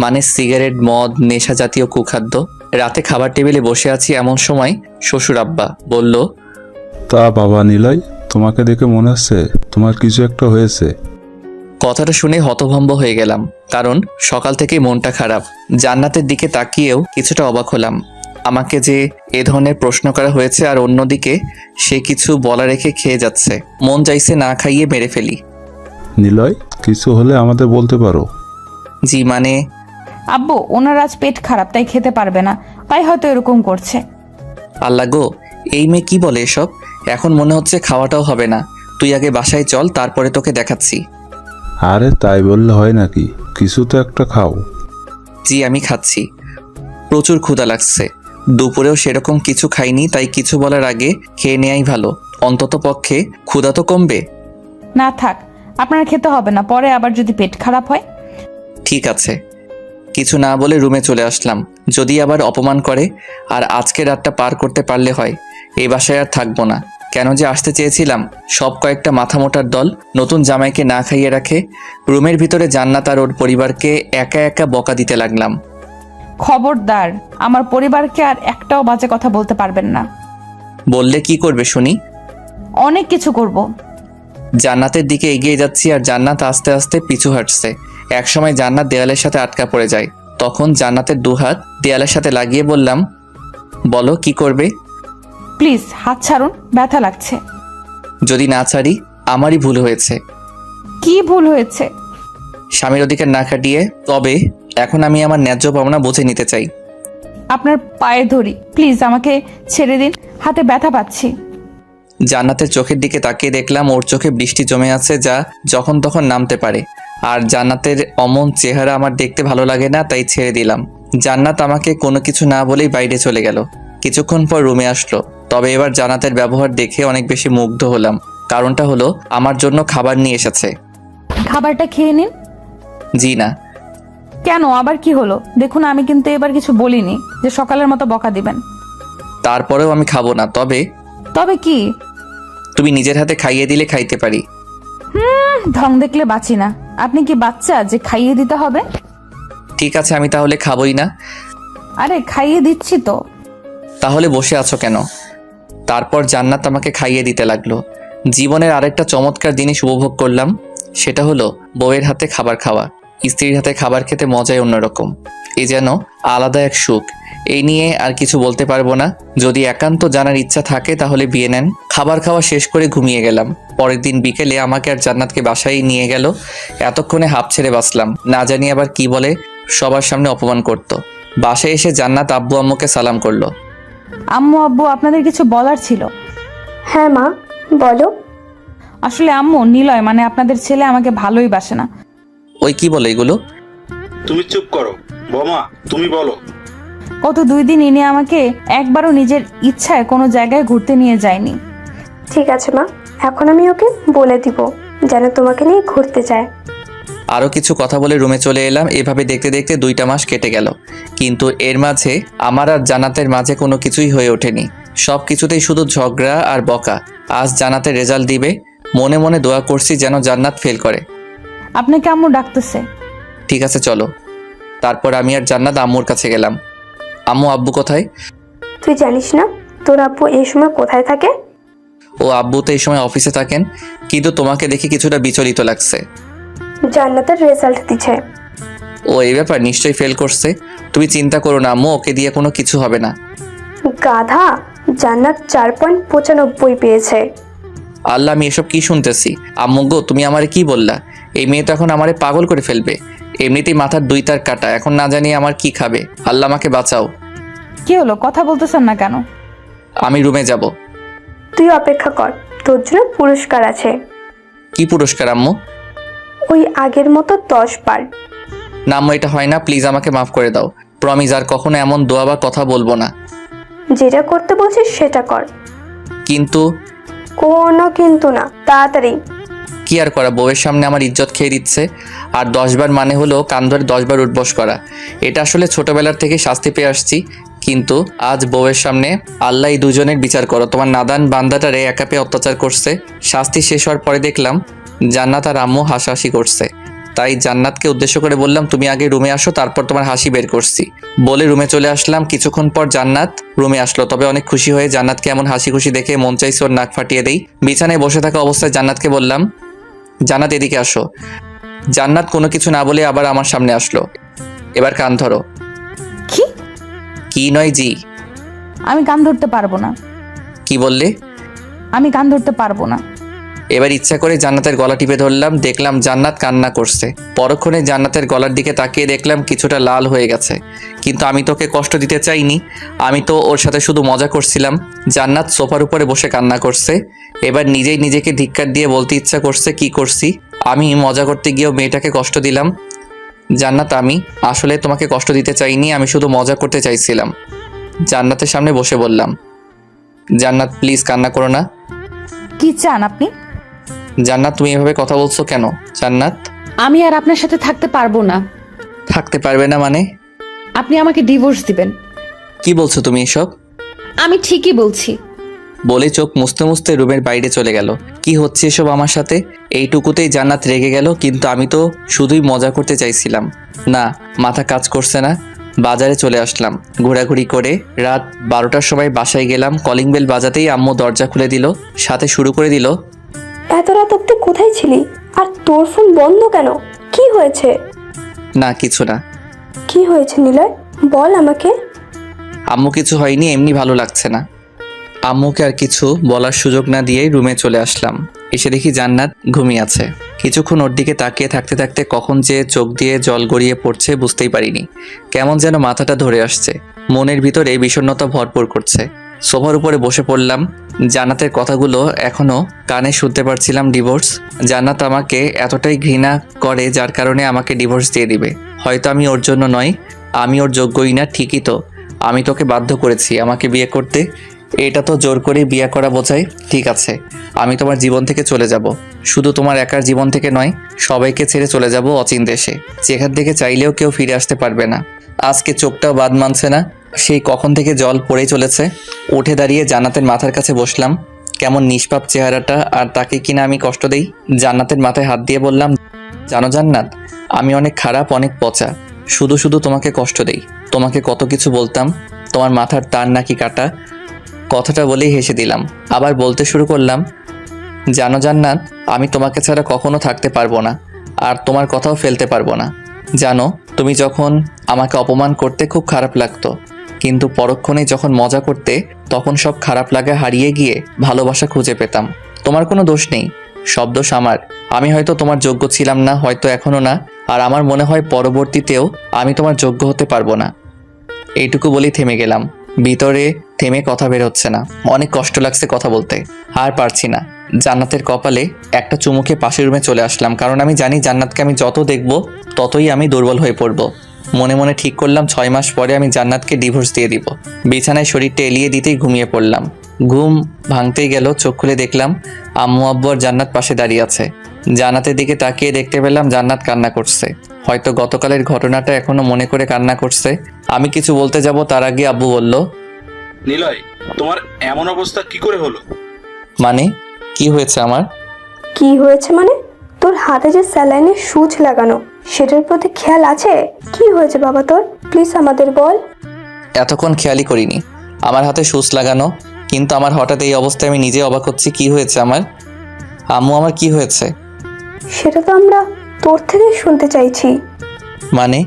মানে সিগারেট, মদ, নেশা জাতীয় কুখাদ্য। রাতে খাবার টেবিলে বসে আছি, এমন সময় শ্বশুর আব্বা বলল, তা বাবা নিলয়, তোমাকে দেখে মনে হচ্ছে তোমার কিছু একটা হয়েছে। কথাটা শুনে হতভম্ব হয়ে গেলাম, কারণ সকাল থেকেই মনটা খারাপ। জান্নাতের দিকে তাকিয়েও কিছুটা অবাক হলাম। আমাকে যে এ ধরনের প্রশ্ন করা হয়েছে, আর অন্যদিকে সে কিছু বলা রেখে খেয়ে যাচ্ছে। মন চাইছে না খাইয়ে মেরে ফেলি। নিলয়, কিছু হলে আমাদের বলতে পারো। জি মানে? আব্বু, ওনার আজ পেট খারাপ, তাই খেতে পারবে না, তাই হয়তো এরকম করছে। আল্লাহ গো, এই মেয়ে কি বলে এসব? এখন মনে হচ্ছে খাওয়াটাও হবে না। তুই আগে বাসায় চল, তারপরে তোকে দেখাচ্ছি। আরে তাই বললে হয় নাকি, কিছু তো একটা খাও। জি আমি খাচ্ছি, প্রচুর ক্ষুধা লাগছে। দুপুরেও সেরকম কিছু খাইনি, তাই কিছু বলার আগে খেয়ে নেয়াই ভালো, অন্তত পক্ষে ক্ষুধা তো কমবে। না থাক, আপনার খেতে হবে না, পরে আবার যদি পেট খারাপ হয়। ঠিক আছে। কিছু না বলে রুমে চলে আসলাম, যদি আবার অপমান করে। আর আজকে রাতটা পার করতে পারলে হয়, এই বাসায় আর থাকবো না। কেন যে আসতে চেয়েছিলাম। সব কয়েকটা মাথা মোটার দল নতুন জামাইকে না খাইয়ে রাখে। রুমের ভিতরে জান্নাত আর ওর পরিবারকে একা একা বকা দিতে লাগলাম। খবরদার, আমার পরিবারকে আর একটাও বাজে কথা বলতে পারবেন না। বললে কি করবে শুনি? অনেক কিছু করব। জান্নাতের দিকে এগিয়ে যাচ্ছি, আর জান্নাত আস্তে আস্তে পিছু হাঁটছে। একসময় জান্নাত দেয়ালের সাথে আটকা পড়ে যায়। তখন জান্নাতের দুহাত দেয়ালের সাথে লাগিয়ে বললাম, বলো কি করবে? প্লিজ হাত ছাড়ুন, ব্যথা লাগছে। যদি না ছাড়ি? আমারই ভুল হয়েছে। কি ভুল হয়েছে? স্বামীর অধিকার না খাটিয়ে। তবে এখন আমি আমার ন্যায্য পাওনা বুঝে নিতে চাই। আপনার পায়ে ধরি, প্লিজ আমাকে ছেড়ে দিন, হাতে ব্যথা পাচ্ছি। জান্নাতের চোখের দিকে তাকিয়ে দেখলাম ওর চোখে বৃষ্টি জমে আছে, যা যখন তখন নামতে পারে। আর জান্নাতের অমন চেহারা আমার দেখতে ভালো লাগে না, তাই ছেড়ে দিলাম। জান্নাত আমাকে কোনো কিছু না বলেই বাইরে চলে গেল। কিছুক্ষণ পর রুমে আসলো, তবে এবার জান্নাতের ব্যবহার দেখে অনেক বেশি মুগ্ধ হলাম। কারণটা হলো আমার জন্য খাবার নিয়ে এসেছে। খাবারটা খেয়ে নিন। জি না। কেন, আবার কি হলো? দেখুন, আমি কিন্তু এবার কিছু বলিনি যে সকালের মতো বকা দিবেন। তারপরেও আমি খাবো না। তবে কি? তুমি নিজের হাতে খাইয়ে দিলে খাইতে পারি। ঢং দেখলে বাঁচি না। আপনি কি বাচ্চা যে খাইয়ে দিতে হবে? ঠিক আছে, আমি তাহলে খাবোই না। আরে খাইয়ে দিচ্ছি তো। তাহলে বসে আছো কেন? তারপর জান্নাত আমাকে খাইয়ে দিতে লাগলো। জীবনের আরেকটা চমৎকার জিনিস উপভোগ করলাম, সেটা হলো বউয়ের হাতে খাবার খাওয়া। স্ত্রীর হাতে খাবার খেতে মজাই অন্যরকম। এ যেন আলাদা এক সুখ। এই নিয়ে আর কিছু বলতে পারবো না। যদি একান্ত জানার ইচ্ছা থাকে তাহলে বিয়ে নেন। খাবার খাওয়া শেষ করে ঘুমিয়ে গেলাম। পরের দিন বিকেলে আমাকে আর জান্নাতকে বাসায় নিয়ে গেল। এতক্ষণে হাঁপ ছেড়ে বাঁচলাম, না জানি আবার কি বলে সবার সামনে অপমান করত। বাসায় এসে জান্নাত আব্বু আম্মুকে সালাম করলো। আম্মু, আব্বু, আপনাদের কিছু বলার ছিল। হ্যাঁ মা, বলো। আসলে আম্মু, নিলয় মানে আপনাদের ছেলে আমাকে ভালোই বাসে না। ওই কি বলে এগুলো? তুমি চুপ করো বোমা, তুমি বলো। গত 2 দিন ইনি আমাকে একবারও নিজের ইচ্ছায় কোনো জায়গায় ঘুরতে নিয়ে যায়নি। ঠিক আছে মা, এখন আমি ওকে বলে দিব যেন তোমাকে নিয়ে ঘুরতে যায়। আরও কিছু কথা বলে রুমে চলে এলাম। এভাবে দেখতে দেখতে 2টা মাস কেটে গেল, কিন্তু এর মাঝে আমার আর জান্নাতের মাঝে কোনো কিছুই হয়ে ওঠেনি। সব কিছুতেই শুধু ঝগড়া আর বকা। আজ জান্নাতের রেজাল্ট দিবে, মনে মনে দোয়া করছি যেন জান্নাত ফেল করে। আপনাকে আম্মু ডাকতেছে। ঠিক আছে চলো। তারপর আমি আর জান্নাত আম্মুর কাছে গেলাম। আম্মু, আব্বু কোথায়? তুই জানিস না তোর আব্বু এই সময় কোথায় থাকে? ও আব্বু তো এই সময় অফিসে থাকেন, কিন্তু তোমাকে দেখে কিছুটা বিচলিত লাগছে। জান্নাতের রেজাল্ট দিচ্ছে। ও এই ব্যাপার, নিশ্চয়ই ফেল করছে। তুমি চিন্তা করো না আম্মু, ওকে দিয়ে কোনো কিছু হবে না। গাধা, জান্নাত 4.95 পেয়েছে। আল্লাহ, আমি এসব কি শুনতেছি? আম্মু গো, তুমি আমারে কি বললা? এই মেয়ে তো এখন আমারে পাগল করে ফেলবে। এমনিতেই মাথার 2 তার কাটা, এখন না জানি আমার কি খাবে। আল্লাহ আমাকে বাঁচাও। কি হলো, কথা বলতেছেন না কেন? আমি রুমে যাব। তুই অপেক্ষা কর, তোর জন্য পুরস্কার আছে। কি পুরস্কার আম্মু? ওই আগের মতো 10 বার। না আম্মু, এটা হয় না, প্লিজ আমাকে মাফ করে দাও। প্রমিস আর কখনো এমন দোয়া বা কথা বলবো না। যেটা করতে বলছিস সেটা কর। কিন্তু? কোনো কিন্তু না, তাড়াতাড়ি। কি কি আর করা, বউয়ের সামনে আমার ইজ্জত খেয়ে দিচ্ছে। আর 10 বার মানে হলো কান ধরে 10 বার উঠবস করা। এটা আসলে ছোটবেলার থেকে শাস্তি পেয়ে আসছি, কিন্তু আজ বউয়ের সামনে আল্লাহ এই দুজনের বিচার করো। তোমার নাদান বান্দাটারে একা পেয়ে অত্যাচার করছে। শাস্তি শেষ হওয়ার পরে দেখলাম জান্নাত আর আম্মু হাসাহাসি করছে। তাই জান্নাতকে উদ্দেশ্য করে বললাম, তুমি আগে রুমে আসো, তারপর তোমার হাসি বের করছি। বলে রুমে চলে আসলাম। কিছুক্ষণ পর জান্নাত রুমে আসলো, তবে অনেক খুশি হয়ে। জান্নাতকে এমন হাসি খুশি দেখে মন চাইছে ওর নাক ফাটিয়ে দেই। বিছানায় বসে থাকা অবস্থায় জান্নাতকে বললাম, জান্নাত এদিকে আসো। জান্নাত কোনো কিছু না বলে আবার আমার সামনে আসলো। এবার কান ধরো। কি? কি নয় জি। আমি কান ধরতে পারবো না। কি বললে? আমি কান ধরতে পারবো না। এবার ইচ্ছা করে জান্নাতের গলা টিপে ধরলাম। দেখলাম জান্নাত কান্না করছে। পরক্ষণে জান্নাতের গলার দিকে তাকিয়ে দেখলাম কিছুটা লাল হয়ে গেছে। কিন্তু আমি তোকে কষ্ট দিতে চাইনি, আমি তো ওর সাথে শুধু মজা করছিলাম। জান্নাত সোফার উপরে বসে কান্না করছে। এবার নিজেই নিজেকে ধিক্কার দিয়ে বলতে ইচ্ছা করছে, কি করছি আমি? মজা করতে গিয়েও মেয়েটাকে কষ্ট দিলাম। জান্নাত, আমি আসলে তোমাকে কষ্ট দিতে চাইনি, আমি শুধু মজা করতে চাইছিলাম। জান্নাতের সামনে বসে বললাম, জান্নাত প্লিজ কান্না করো না। কি চান আপনি? জান্নাত, তুমি এভাবে কথা বলছো কেন? জান্নাত, আমি আর আপনার সাথে থাকতে পারবো না। থাকতে পারবে না মানে? আপনি আমাকে ডিভোর্স দিবেন। কি বলছো তুমি এসব? আমি ঠিকই বলছি। বলে চোখ মুছতে মুছতে রুমের বাইরে চলে গেল। কি হচ্ছে এসব আমার সাথে? এইটুকুতেই জান্নাত রেগে গেল, কিন্তু আমি তো শুধুই মজা করতে চাইছিলাম। না, মাথা কাজ করছে না। বাজারে চলে আসলাম ঘোরাঘুরি করে। রাত 12টার সময় বাসায় গেলাম। কলিং বেল বাজাতেই আম্মু দরজা খুলে দিল, সাথে শুরু করে দিল, এত রাত অব্দি কোথায় ছিলি? আর তোর ফোন বন্ধ কেন? কি হয়েছে? না কিছু না। কি হয়েছে নিলয়, বল আমাকে। আম্মু কিছু হয়নি, এমনি ভালো লাগছে না। আম্মুকে আর কিছু বলার সুযোগ না দিয়েই রুমে চলে আসলাম। এসে দেখি জান্নাত ঘুমিয়ে আছে। কিছুক্ষণ ওর দিকে তাকিয়ে থাকতে থাকতে কখন যে চোখ দিয়ে জল গড়িয়ে পড়ছে বুঝতেই পারিনি। কেমন যেন মাথাটা ধরে আসছে, মনের ভিতরে বিষণ্ণতা ভরপুর করছে। সোফার উপরে বসে পড়লাম। জান্নাতের কথাগুলো এখনো কানে শুনতে পারছিলাম। ডিভোর্স। জান্নাত আমাকে এতটাই ঘৃণা করে যার কারণে আমাকে ডিভোর্স দিয়ে দিবে। হয়তো আমি ওর জন্য নয়, আমি ওর যোগ্যই না। ঠিকই তো, আমি তোকে বাধ্য করেছি আমাকে বিয়ে করতে। এটা তো জোর করে বিয়ে করা বোঝায়। ঠিক আছে, আমি তোমার জীবন থেকে চলে যাব। শুধু তোমার একার জীবন থেকে নয়, সবাইকে ছেড়ে চলে যাব অচিন দেশে, যেখান থেকে চাইলেও কেউ ফিরে আসতে পারবে না। আজকে চোখটাও বাদ মানছে না, সেই কখন থেকে জল পড়েই চলেছে। উঠে দাঁড়িয়ে জান্নাতের মাথার কাছে বসলাম। কেমন নিষ্পাপ চেহারাটা, আর তাকে কিনা আমি কষ্ট দেই। জান্নাতের মাথায় হাত দিয়ে বললাম, জানো জান্নাত, আমি অনেক খারাপ, অনেক পচা। শুধু শুধু তোমাকে কষ্ট দেই। তোমাকে কত কিছু বলতাম, তোমার মাথার তার নাকি কাটা। কথাটা বলেই হেসে দিলাম। আবার বলতে শুরু করলাম, জানো জান্নাত, আমি তোমাকে ছাড়া কখনো থাকতে পারবো না, আর তোমার কথাও ফেলতে পারবো না। জানো, তুমি যখন আমাকে অপমান করতে খুব খারাপ লাগতো, কিন্তু পরক্ষণেই যখন মজা করতে তখন সব খারাপ লাগা হারিয়ে গিয়ে ভালোবাসা খুঁজে পেতাম। তোমার কোনো দোষ নেই, সব দোষ আমার। আমি হয়তো তোমার যোগ্য ছিলাম না, হয়তো এখনো না, আর আমার মনে হয় পরবর্তীতেও আমি তোমার যোগ্য হতে পারবো না। এইটুকু বলেই থেমে গেলাম। ভিতরে থেমে কথা বের হচ্ছে না, অনেক কষ্ট লাগছে কথা বলতে, আর পারছি না। জান্নাতের কপালে একটা চুমুকে পাশের রুমে চলে আসলাম, কারণ আমি জানি জান্নাতকে আমি যত দেখব ততই আমি দুর্বল হয়ে পড়ব। মনে মনে ঠিক করলাম 6 মাস পরে আমি জান্নাতকে ডিভোর্স দিয়ে দিব। বিছানায় শরীরটা এলিয়ে দিতেই ঘুমিয়ে পড়লাম। ঘুম ভাঙতেই গেল, চোখ খুলে দেখলাম আম্মু আব্বু আর জান্নাত পাশে দাঁড়িয়ে আছে। জান্নাতের দিকে তাকিয়ে দেখতে পেলাম জান্নাত কান্না করছে। হয়তো গতকালের ঘটনাটা এখনো মনে করে কান্না করছে। আমি কিছু বলতে যাব তার আগে আব্বু বলল, নিলয়, তোমার এমন অবস্থা কি করে হলো? মানে কি হয়েছে আমার? কি হয়েছে মানে? তোর হাতে যে স্যালাইনের সুচ লাগানো, সেটার প্রতি খেয়াল আছে? কি হয়েছে বাবা তোর? প্লিজ আমাদের বল। এতক্ষণ খেয়ালই করিনি আমার হাতে সুচ লাগানো, কিন্তু আমার হঠাৎ এই অবস্থায় আমি নিজে অবাক হচ্ছি। কি হয়েছে আমার? আম্মু, আমার কি হয়েছে? সেটা তো আমরা তোর থেকেই শুনতে চাইছি। মানে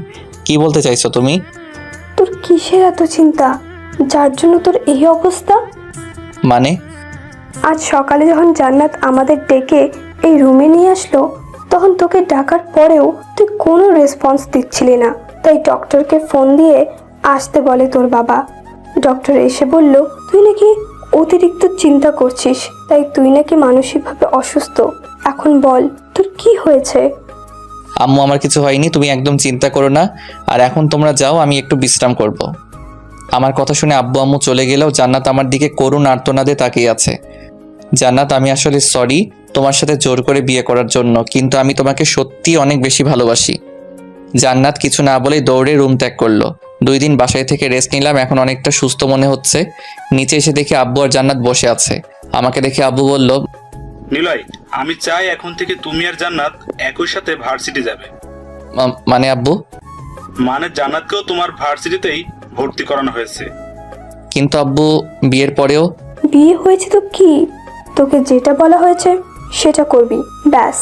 কি বলতে চাইছো তুমি? তোর কিসের এত চিন্তা, যার জন্য তোর এই অবস্থা? মানে আজ সকালে যখন জান্নাত আমাদের ডেকে এই রুমে নিয়ে আসলো, তখন তোকে ডাকার পরেও তুই কোনো রেসপন্স দিচ্ছিলি না। তাই ডক্টরকে ফোন দিয়ে আসতে বলে তোর বাবা। ডক্টর এসে বলল তুই নাকি অতিরিক্ত চিন্তা করছিস, তাই তুই নাকি মানসিকভাবে অসুস্থ। এখন বল তোর কি হয়েছে? আম্মু, আমার কিছু হয়নি, তুমি একদম চিন্তা করো না। আর এখন তোমরা যাও, আমি একটু বিশ্রাম করব। আমার কথা শুনে আব্বু আম্মু চলে গেলেও জান্নাত আমার দিকে করুণ আর্তনাদে তাকিয়ে আছে। জান্নাত, আমি আসলে সরি, তোমার সাথে জোর করে বিয়ে করার জন্য, কিন্তু আমি তোমাকে সত্যি অনেক বেশি ভালোবাসি। জান্নাত কিছু না বলেই দৌড়ে রুম ত্যাগ করলো। 2 দিন বাসায় থেকে রেস্ট নিলাম, এখন অনেকটা সুস্থ মনে হচ্ছে। নিচে এসে দেখি আব্বু আর জান্নাত বসে আছে। আমাকে দেখে আব্বু বলল, নিলয়, আমি চাই এখন থেকে তুমি আর জান্নাত একই সাথে ভার্সিটি যাবে। মানে আব্বু? মানে জান্নাতকেও তোমার ভার্সিটিতেই ভর্তি করানো হয়েছে। কিন্তু আব্বু, বিয়ের পরেও? বিয়ে হয়েছে তো কি, তোকে যেটা বলা হয়েছে সেটা করবি, ব্যাস।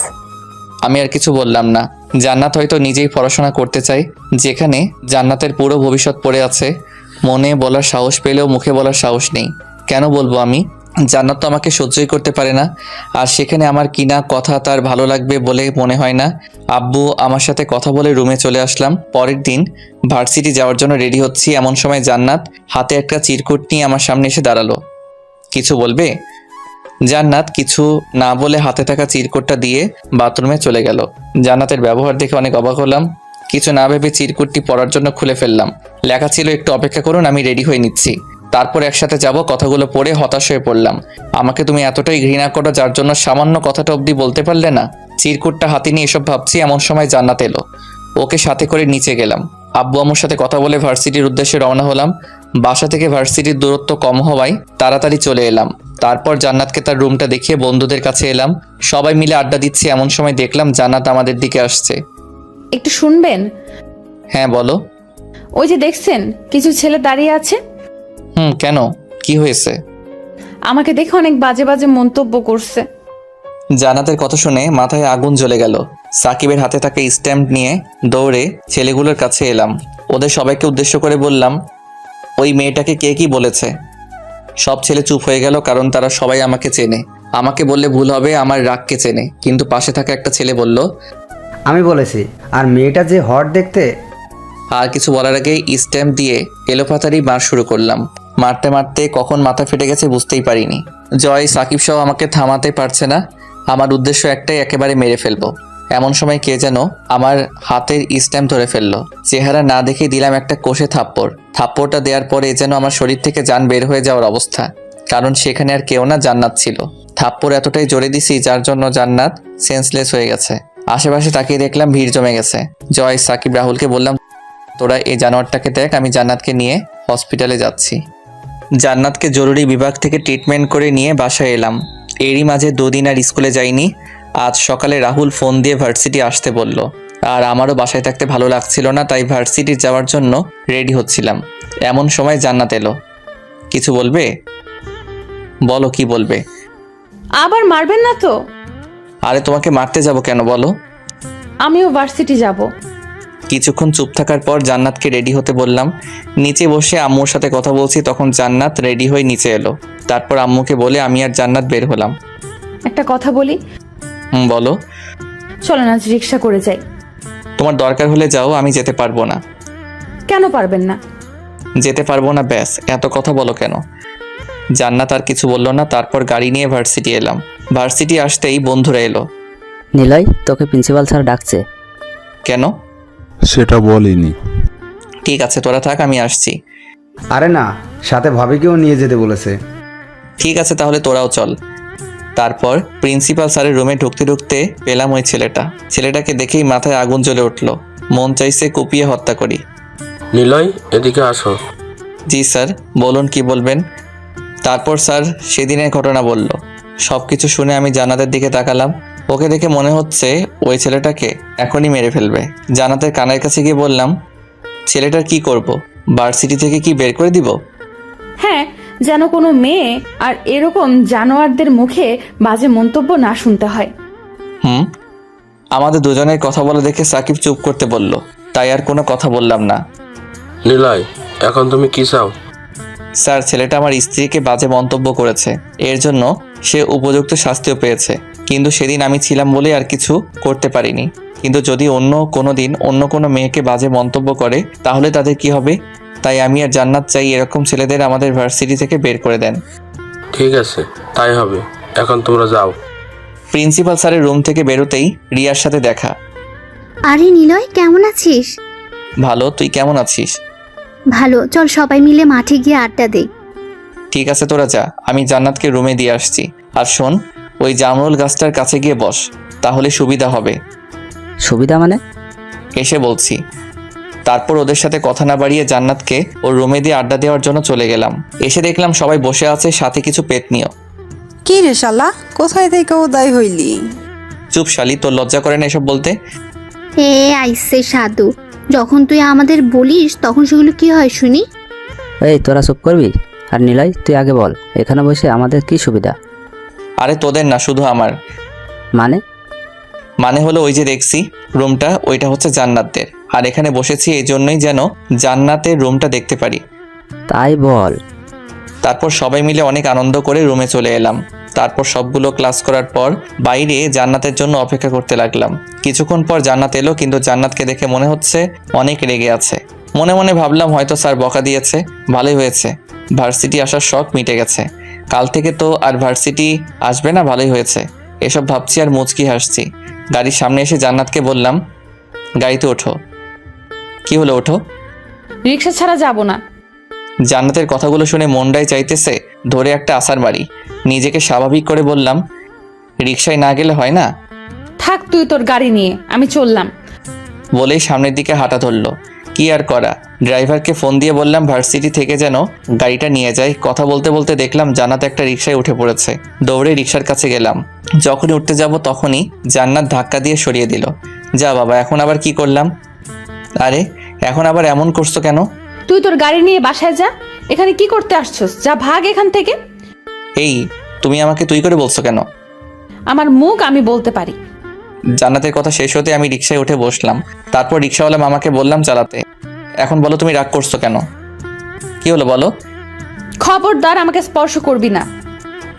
আমি আর কিছু বললাম না। জান্নাত হয়তো নিজেই পড়াশোনা করতে চায়, যেখানে জান্নাতের পুরো ভবিষ্যৎ পড়ে আছে। মনে বলার সাহস পেলেও মুখে বলার সাহস নেই। কেন বলবো আমি? জান্নাত তো আমাকে সহ্যই করতে পারে না, আর সেখানে আমার কিনা কথা তার ভালো লাগবে বলে মনে হয় না। আব্বু আমার সাথে কথা বলে রুমে চলে আসলাম। পরের দিন ভার্সিটি যাওয়ার জন্য রেডি হচ্ছি, এমন সময় জান্নাত হাতে একটা চিরকুট নিয়ে আমার সামনে এসে দাঁড়ালো। কিছু বলবে? জান্নাত কিছু না বলে হাতে থাকা চিরকুটটা দিয়ে বাথরুমে চলে গেল। জান্নাতের ব্যবহার দেখে অনেক অবাক হলাম। কিছু না ভেবে চিরকুটটি পড়ার জন্য খুলে ফেললাম। লেখা ছিল, একটু অপেক্ষা করুন, আমি রেডি হয়ে নিচ্ছি, তারপর একসাথে যাব। কথাগুলো পড়ে হতাশ হয়ে পড়লাম। আমাকে তুমি এতটাই ঘৃণা করো যার জন্য সামান্য কথাটা অবধি বলতে পারলে না? চিরকুটটা হাতে নিয়ে এসব ভাবছি, এমন সময় জান্নাত এলো। ওকে সাথে করে নিচে গেলাম। আব্বু আম্মুর সাথে কথা বলে ভার্সিটির উদ্দেশ্যে রওনা হলাম। বাসা থেকে ভার্সিটির দূরত্ব কম হওয়ায় তাড়াতাড়ি চলে এলাম। তারপর জান্নাতকে তার রুমটা দেখিয়ে বন্ধুদের কাছে এলাম। সবাই মিলে আড্ডা দিচ্ছি, এমন সময় দেখলাম জান্নাত আমাদের দিকে আসছে। একটু শুনবেন? হ্যাঁ বলো। ওই যে দেখছেন কিছু ছেলে দাঁড়িয়ে আছে। কেন, কি হয়েছে? আমাকে দেখে অনেক বাজে বাজে মন্তব্য করছে। জান্নাতের কথা শুনে মাথায় আগুন জ্বলে গেল। সাকিবের হাতে থাকা স্ট্যাম্প নিয়ে দৌড়ে ছেলেগুলোর কাছে এলাম। ওদের সবাইকে উদ্দেশ্য করে বললাম, ওই মেয়েটাকে কে কি বলেছে? সব ছেলে চুপ হয়ে গেল, কারণ তারা সবাই আমাকে চেনে। আমাকে বললে ভুল হবে, আমার রাগকে চেনে। কিন্তু পাশে থাকা একটা ছেলে বলল, আমি বলেছি, আর মেয়েটা যে হট দেখতে। আর কিছু বলার আগেই স্ট্যাম্প দিয়ে এলোপাতাড়ি মার শুরু করলাম। মারতে মারতে কখন মাথা ফেটে গেছে বুঝতেই পারিনি। জয়, সাকিব সহ আমাকে থামাতে পারছে না। আমার উদ্দেশ্য একটাই, একেবারে মেরে ফেলবো। এমন সময় কে যেন আমার হাতের স্ট্যাম্প ধরে ফেললো। চেহারা না দেখে দিলাম একটা কষে থাপ্পড়। থাপ্পড়টা দেওয়ার পরে যেন আমার শরীর থেকে জান বের হয়ে যাওয়ার অবস্থা, কারণ সেখানে আর কেউ না, জান্নাত ছিল। থাপ্পড় এতটাই জোরে দিছি যার জন্য জান্নাত সেন্সলেস হয়ে গেছে। আশেপাশে তাকিয়ে দেখলাম ভিড় জমে গেছে। জয়, সাকিব, রাহুলকে বললাম, তোরা এই জানোয়ারটাকে দেখ, আমি জান্নাতকে নিয়ে হসপিটালে যাচ্ছি। জান্নাতকে জরুরি বিভাগ থেকে ট্রিটমেন্ট করে নিয়ে বাসায় এলাম। এরই মাঝে 2 দিন আর স্কুলে যাইনি। আজ সকালে রাহুল ফোন দিয়ে ভার্সিটি আসতে বলল, আর আমারও বাসায় থাকতে ভালো লাগছিল না, তাই ভার্সিটি যাওয়ার জন্য রেডি হচ্ছিলাম। এমন সময় জান্নাত এলো। কিছু বলবে? বলো, কি বলবে? আবার মারবেন না তো? আরে তোমাকে মারতে যাব কেন বলো? আমিও ভার্সিটি যাব। কিছুক্ষণ চুপ থাকার পর জান্নাতকে রেডি হতে বললাম। নিচে বসে আম্মুর সাথে কথা বলছি, তখন জান্নাত রেডি হয়ে নিচে এলো। তারপর আম্মুকে বলে আমি আর জান্নাত বের হলাম। একটা কথা বলি? বলো। চলেন আজ রিক্সা করে যাই। তোমার দরকার হলে যাও, আমি যেতে পারবো না। কেন পারবেন না? যেতে পারবো না, ব্যাস। এত কথা বলো কেন? জান্নাত আর কিছু বললো না। তারপর গাড়ি নিয়ে ভার্সিটি এলাম। ভার্সিটি আসতেই বন্ধুরা এলো। নিলয়, তোকে প্রিন্সিপাল স্যার ডাকছে। কেন? সেটা বলিনি। ঠিক আছে, তোরা থাক, আমি আসছি। আরে না, সাথে ভাবিকেও নিয়ে যেতে বলেছে। ঠিক আছে, তাহলে তোরাও চল। তারপর প্রিন্সিপাল স্যারের রুমে ঢুকতে ঢুকতে পেলাম ওই ছেলেটাকে দেখেই মাথায় আগুন জ্বলে উঠলো। মন চাইছে কুপিয়ে হত্যা করি। নিলয়, এদিকে আসো। জি স্যার, বলুন, কি বলবেন? তারপর স্যার সেদিনের ঘটনা বলল। সব কিছু শুনে আমি জান্নাতের দিকে তাকালাম। ওকে দেখে মনে হচ্ছে ওই ছেলেটাকে এখনই মেরে ফেলবে। জান্নাতের কানের কাছে গিয়ে বললাম, ছেলেটার কি করব? ভার্সিটি থেকে কি বের করে দিব? হ্যাঁ, যেন কোনো মেয়ে আর এরকম জানোয়ারদের মুখে বাজে মন্তব্য না শুনতে হয়। আমাদের দুজনের কথা বলে দেখে সাকিব চুপ করতে বলল, তাই আর কোনো কথা বললাম না। নিলয়, এখন তুমি কি চাও? স্যার, ছেলেটা আমার স্ত্রীকে বাজে মন্তব্য করেছে, এর জন্য সে উপযুক্ত শাস্তিও পেয়েছে। কিন্তু সেদিন আমি ছিলাম বলে আর কিছু করতে পারিনি। কিন্তু যদি অন্য কোনো দিন অন্য কোনো মেয়েকে বাজে মন্তব্য করে তাহলে তাদের কি হবে? তাই আমি আর জান্নাত চাই এরকম ছেলেদের আমাদের ভার্সিটি থেকে বের করে দেন। ঠিক আছে, তাই হবে। এখন তোমরা যাও। প্রিন্সিপাল স্যারের রুম থেকে বেরোতেই রিয়ার সাথে দেখা। আরে নিলয়, কেমন আছিস? ভালো, তুই কেমন আছিস? ভালো, চল সবাই মিলে মাঠে গিয়ে আড্ডা দেই। ঠিক আছে, তোরা যা, আমি জান্নাতকে রুমে দিয়ে আসছি। আর শোন, ওই জামরুল গাছটার কাছে গিয়ে বস, তাহলে সুবিধা হবে। সুবিধা মানে? এসে বলছি। তারপর ওদের সাথে কথা না বাড়িয়ে জান্নাতকে ওর রুমে দিয়ে আড্ডা দেওয়ার জন্য চলে গেলাম। এসে দেখলাম সবাই বসে আছে, সাথে কিছু পেতনিও। কি রে শালা, কোথায় থেকে উদয় হইলি? চুপ শালি, তোর লজ্জা করে না এসব বলতে? এ আইসে সাধু, যখন তুই আমাদের বলিস তখন সেগুলো কি হয় শুনি? এই তোরা চুপ করবি? আর নিলয়, তুই আগে বল, এখানে বসে আমাদের কি সুবিধা? আরে তোদের না, শুধু আমার। মানে হলো ওই যে দেখছি রুমটা, ওইটা হচ্ছে জান্নাতের। আর এখানে বসেছি এই জন্যই যেন জান্নাতের রুমটা দেখতে পারি। তাই বল। তারপর সবাই মিলে অনেক আনন্দ করে রুমে চলে এলাম। তারপর সবগুলো ক্লাস করার পর বাইরে জান্নাতের জন্য অপেক্ষা করতে লাগলাম। কিছুক্ষণ পর জান্নাত এলো, কিন্তু জান্নাতকে দেখে মনে হচ্ছে অনেক রেগে আছে। মনে মনে ভাবলাম হয়তো স্যার বকা দিয়েছে, ভালোই হয়েছে, ভার্সিটি আসার শখ মিটে গেছে। কাল থেকে তো আর ভার্সিটি আসবে না, ভালোই হয়েছে। এসব ভাবছি আর মুচকি হাসছি। গাড়ির সামনে এসে জান্নাতকে বললাম, গাড়িতে ওঠো। কি হলো, ওঠো। রিক্সা ছাড়া যাব না। জান্নাতের কথাগুলো শুনে মনটাই চাইতেছে ধরে একটা আছাড় মারি। নিজেকে স্বাভাবিক করে বললাম, রিক্সায় না গেলে হয় না? থাক তুই তোর গাড়ি নিয়ে, আমি চললাম। বলেই সামনের দিকে হাঁটা ধরলো। কি আর করা, ড্রাইভারকে ফোন দিয়ে বললাম ভার্সিটি থেকে যেন গাড়িটা নিয়ে যায়। কথা বলতে বলতে দেখলাম জান্নাত একটা রিক্সায় উঠে পড়েছে। দৌড়ে রিক্সার কাছে গেলাম। যখনই উঠতে যাব তখনই জান্নাত ধাক্কা দিয়ে সরিয়ে দিল। যা বাবা, এখন আবার কি করলাম? আরে এখন আবার এমন করছো কেন? তুই তোর গাড়ি নিয়ে বাসায় যা, এখানে কি করতে আসছস? যা ভাগ এখান থেকে। এই তুমি আমাকে তুই করে বলছো কেন? আমার মুখ আমি বলতে পারি। জান্নাতের কথা শেষ হতে আমি রিক্সায় উঠে বসলাম। তারপর রিক্সাওয়ালা মামাকে বললাম চালাতে। এখন বলো তুমি রাগ করছো কেন? কি হলো বলো? খবরদার আমাকে স্পর্শ করবি না।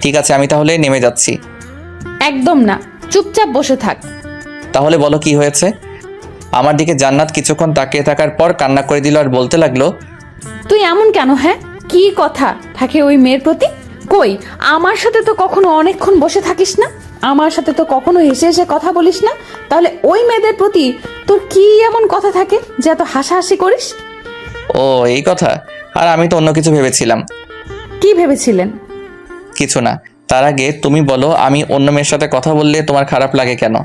ঠিক আছে, আমি তাহলে নেমে যাচ্ছি। একদম না, চুপচাপ বসে থাক। তাহলে বলো কি হয়েছে? আমার দিকে জান্নাত কিছুক্ষণ তাকিয়ে থাকার পর কান্না করে দিল আর বলতে লাগলো, তুই এমন কেন? হ্যাঁ, কি কথা থাকে ওই মেয়ের প্রতি? কই, আমার সাথে তো কখনো অনেকক্ষণ বসে থাকিস না, আমার সাথে তো কখনো হেসে হেসে কথা বলিস না, তাহলে ওই মেয়েদের প্রতি তোর কি এমন কথা থাকে যে এত হাসাহাসি করিস? ও এই কথা? আর আমি তো অন্য কিছু ভেবেছিলাম। কি ভেবেছিলেন? কিছু না। তার আগে তুমি বলো, আমি অন্য মেয়ের সাথে কথা বললে তোমার খারাপ লাগে কেন?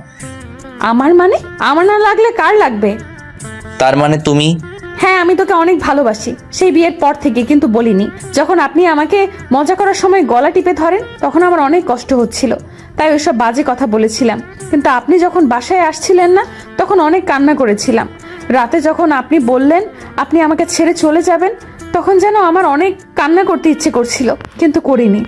আমার মানে? আমার না লাগলে কার লাগবে? তার মানে তুমি? হ্যাঁ, আমি তোকে অনেক ভালোবাসি, সেই বিয়ের পর থেকে, কিন্তু বলিনি। যখন আপনি আমাকে মজা করার সময় গলা টিপে ধরেন তখন আমার অনেক কষ্ট হচ্ছিল, তাই ওইসব বাজে কথা বলেছিলাম। কিন্তু আপনি যখন বাসায় আসছিলেন না তখন অনেক কান্না করেছিলাম। রাতে যখন আপনি বললেন আপনি আমাকে ছেড়ে চলে যাবেন তখন যেন আমার অনেক কান্না করতে ইচ্ছে করছিল, কিন্তু করিনি।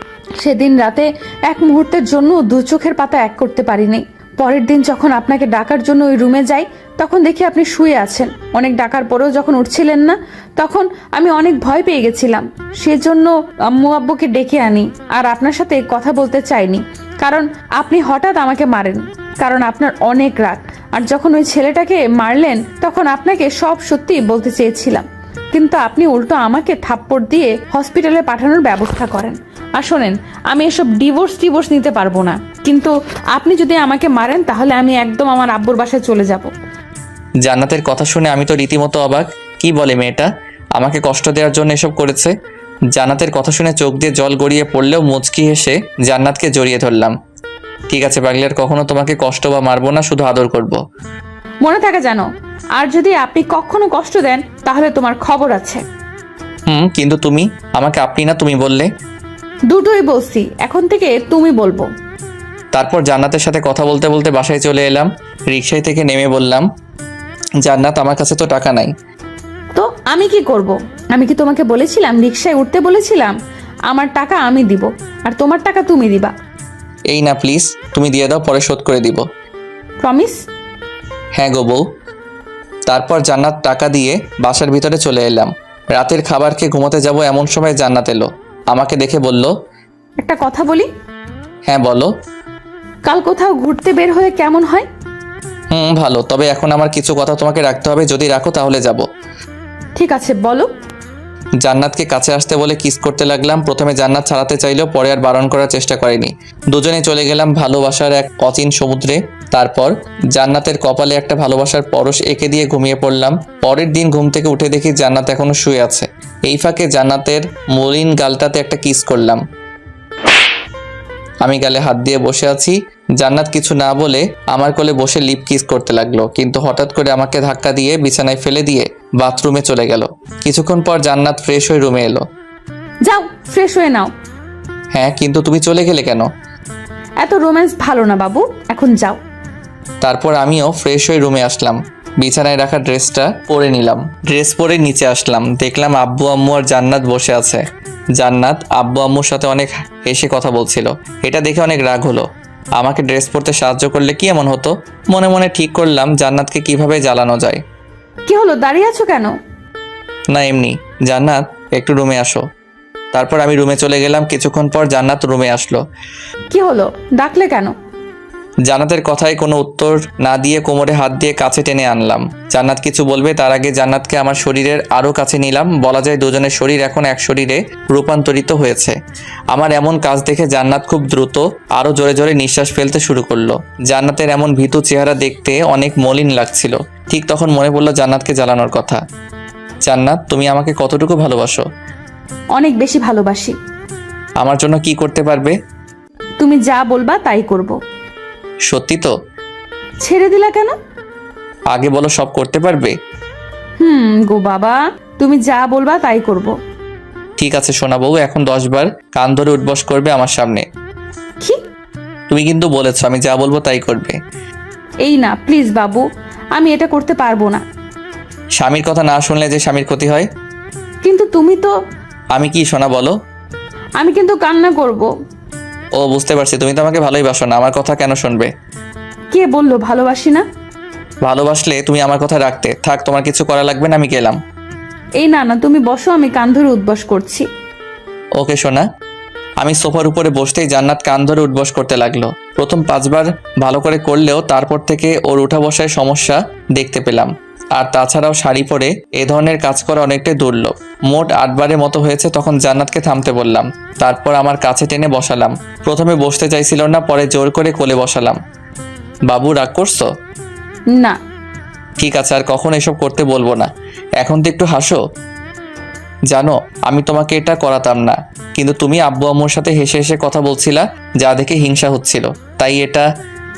সেদিন রাতে এক মুহূর্তের জন্য দু চোখের পাতা এক করতে পারিনি। পরের দিন যখন আপনাকে ডাকার জন্য ওই রুমে যাই তখন দেখি আপনি শুয়ে আছেন। অনেক ডাকার পরেও যখন উঠছিলেন না তখন আমি অনেক ভয় পেয়ে গেছিলাম। সেজন্য আম্মু আব্বুকে ডেকে আনি আর আপনার সাথে কথা বলতে চাইনি, কারণ আপনি হঠাৎ আমাকে মারেন, কারণ আপনার অনেক রাগ। আর যখন ওই ছেলেটাকে মারলেন তখন আপনাকে সব সত্যি বলতে চেয়েছিলাম, কিন্তু আপনি উল্টো আমাকে থাপ্পড় দিয়ে হসপিটালে পাঠানোর ব্যবস্থা করেন। আর শোনেন, আমি এসব ডিভোর্স নিতে পারবো না, কিন্তু আপনি যদি আমাকে মারেন তাহলে আমি একদম আমার আব্বুর বাসায় চলে যাব। জান্নাতের কথা শুনে আমি তো রীতিমতো অবাক। কি বলে মেয়েটা? আমাকে কষ্ট দেওয়ার জন্য এসব করেছে? জান্নাতের কথা শুনে চোখ দিয়ে জল গড়িয়ে পড়লেও মুচকি হেসে জান্নাতকে জড়িয়ে ধরলাম। ঠিক আছে পাগলি, আর কখনো তোমাকে কষ্ট বা মারবো না, শুধু আদর করব। মনে থাকে জানো, আর যদি আপনি কখনো কষ্ট দেন তাহলে তোমার খবর আছে। কিন্তু তুমি আমাকে আপনি না তুমি বললে। দুটোই বলছি, এখন থেকে তুমি বলবো। তারপর জান্নাতের সাথে কথা বলতে বলতে বাসায় চলে এলাম। রিকশায় থেকে নেমে বললাম, জান্নাত আমার কাছে তো টাকা নাই। তো আমি কি করব? আমি কি তোমাকে বলেছিলাম রিকশায় উঠতে বলেছিলাম? আমার টাকা আমি দিব আর তোমার টাকা তুমি দিবা। এই না প্লিজ, তুমি দিয়ে দাও, পরে শোধ করে দিব। প্রমিস? হ্যাঁ গো বউ। তারপর জান্নাত টাকা দিয়ে বাসার ভিতরে চলে এলাম। রাতের খাবার খেয়ে ঘুমোতে যাব এমন সময় জান্নাত এলো। আমাকে দেখে বলল, একটা কথা বলি। হ্যাঁ বলো। কাল কোথাও ঘুরতে বের হয়ে কেমন হয়? ভালো, তবে এখন আমার কিছু কথা তোমাকে রাখতে হবে, যদি রাখো তাহলে যাব। ঠিক আছে, বলো। জান্নাতকে কাছে আসতে বলে কিস করতে লাগলাম। প্রথমে জান্নাত ছাড়াতে চাইলেও পরে আর বারণ করার চেষ্টা করেনি। দুজনে চলে গেলাম ভালোবাসার এক অচিন সমুদ্রে। তারপর জান্নাতের কপালে একটা ভালোবাসার পরশ এঁকে দিয়ে ঘুমিয়ে পড়লাম। পরের দিন ঘুম থেকে উঠে দেখি জান্নাত এখনো শুয়ে আছে। এই ফাঁকে জান্নাতের মলিন গালটাতে একটা কিস করলাম। আমি গালে হাত দিয়ে বসে আছি। জান্নাত কিছু না বলে আমার কোলে বসে লিপ কিস করতে লাগলো, কিন্তু হঠাৎ করে আমাকে ধাক্কা দিয়ে বিছানায় ফেলে দিয়ে বাথরুমে চলে গেল। কিছুক্ষণ পর জান্নাত ফ্রেশ হয়ে রুমে এলো। যাও ফ্রেশ হয়ে নাও। হ্যাঁ, কিন্তু তুমি চলে গেলে কেন? এত রোম্যান্স ভালো না বাবু, এখন যাও। তারপর আমিও ফ্রেশ হয়ে রুমে আসলাম। বিছানায় রাখা ড্রেসটা পরে নিলাম। ড্রেস পরে নিচে আসলাম, দেখলাম আব্বু আম্মু আর জান্নাত বসে আছে। জান্নাত আব্বু আম্মুর সাথে অনেক হেসে কথা বলছিল। এটা দেখে অনেক রাগ হলো। আমাকে ড্রেস পরতে সাহায্য করলে কি এমন হতো? মনে মনে ঠিক করলাম জান্নাতকে কিভাবে জ্বালানো যায়। কি হলো, দাঁড়িয়ে আছো কেন? না এমনি। জান্নাত একটু রুমে আসো। তারপর আমি রুমে চলে গেলাম। কিছুক্ষণ পর জান্নাত রুমে আসলো। কি হলো, ডাকলে কেন? জান্নাতের কথায় কোনো উত্তর না দিয়ে কোমরে হাত দিয়ে কাছে টেনে আনলাম। জান্নাত কিছু বলবে তার আগে জান্নাতকে আমার শরীরের আরও কাছে নিলাম। বলা যায় দুজনের শরীর এখন এক শরীরে রূপান্তরিত হয়েছে। আমার এমন কাজ দেখে জান্নাত খুব দ্রুত আরও জোরে জোরে নিঃশ্বাস ফেলতে শুরু করলো। জান্নাতের এমন ভীতু চেহারা দেখতে অনেক মলিন লাগছিল। ঠিক তখন মনে পড়লো জান্নাতকে জ্বালানোর কথা। জান্নাত, তুমি আমাকে কতটুকু ভালোবাসো? অনেক বেশি ভালোবাসি। আমার জন্য কি করতে পারবে? তুমি যা বলবা তাই করব। সত্যি তো? ছেড়ে দিলা কেন? আগে বলো, সব করতে পারবে? গো বাবা, তুমি যা বলবা তাই করব। ঠিক আছে সোনা বউ, এখন 10 বার কান ধরে উঠবস করবে আমার সামনে। কি? তুমি কিন্তু বলেছো আমি যা বলবো তাই করবে। এই না প্লিজ বাবু, আমি এটা করতে পারবো না। স্বামীর কথা না শুনলে যে স্বামীর ক্ষতি হয়। কিন্তু তুমি তো। আমি কি সোনা বলো? আমি কিন্তু কান্না করব। ও বুঝতে পারছি, তুমি তো আমাকে ভালোই বাসো না, আমার কথা কেন শুনবে? কে বললো ভালোবাসি না? ভালোবাসলে তুমি আমার কথা রাখতে। থাক, তোমার কিছু করা লাগবে না, আমি গেলাম। এই না না, তুমি বসো, আমি কান ধরে উঠবস করছি। ওকে সোনা। আমি সোফার উপরে বসতেই জান্নাত কান ধরে উঠবস করতে লাগলো। প্রথম 5 বার ভালো করে করলেও তারপর থেকে ওর উঠা বসায় সমস্যা দেখতে পেলাম। আর তাছাড়াও শাড়ি পরে এ ধরনের কাজ করা অনেকটাই দুর্লভ। মোট 8 বারের মতো হয়েছে। তখন জান্নাতকে থামতে বললাম। তারপর আমার কাছে টেনে বসালাম। প্রথমে বসতে চাইছিল না, পরে জোর করে কোলে বসালাম। বাবু, রাগ করছো? না। ঠিক আছে, আর কখন এসব করতে বলবো না। এখন তো একটু হাসো। জানো আমি তোমাকে এটা করাতাম না, কিন্তু তুমি আব্বু আম্মুর সাথে হেসে হেসে কথা বলছিলা, যা দেখে হিংসা হচ্ছিল, তাই এটা।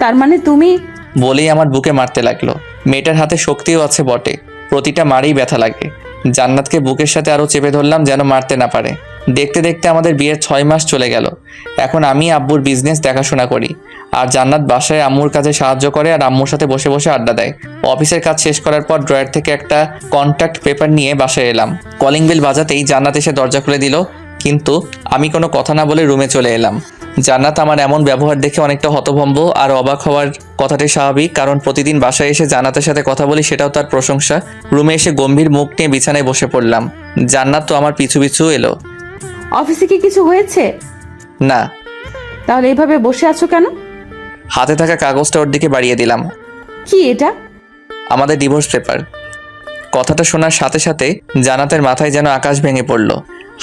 তার মানে তুমি? বলেই আমার বুকে মারতে লাগলো। মেয়েটার হাতে শক্তিও আছে বটে, প্রতিটা মারেই ব্যথা লাগে। জান্নাতকে বুকের সাথে আরো চেপে ধরলাম যেন মারতে না পারে। দেখতে দেখতে আমাদের বিয়ের 6 মাস চলে গেল। এখন আমি আব্বুর বিজনেস দেখাশোনা করি, আর জান্নাত বাসায় আম্মুর কাজে সাহায্য করে আর আম্মুর সাথে বসে বসে আড্ডা দেয়। অফিসের কাজ শেষ করার পর ড্রয়ার থেকে একটা কন্ট্যাক্ট পেপার নিয়ে বাসায় এলাম। কলিং বেল বাজাতেই জান্নাত এসে দরজা খুলে দিল, কিন্তু আমি কোনো কথা না বলে রুমে চলে এলাম। জান্নাত আমার এমন ব্যবহার দেখে অনেকটা হতভম্ব আর অবাক হওয়ার কথাটাই স্বাভাবিক, কারণ প্রতিদিন বাসায় এসে জান্নাতের সাথে কথা বলি, সেটাও তার প্রশংসা। রুমে এসে গম্ভীর মুখ নিয়ে বিছানায় বসে পড়লাম। জান্নাত তো আমার পিছু পিছু এলো। অফিসে কি কিছু হয়েছে? না। তাহলে এইভাবে বসে আছো কেন? হাতে থাকা কাগজটা ওর দিকে বাড়িয়ে দিলাম। কি এটা? আমাদের ডিভোর্স পেপার। কথাটা শোনার সাথে সাথে জান্নাতের মাথায় যেন আকাশ ভেঙে পড়ল।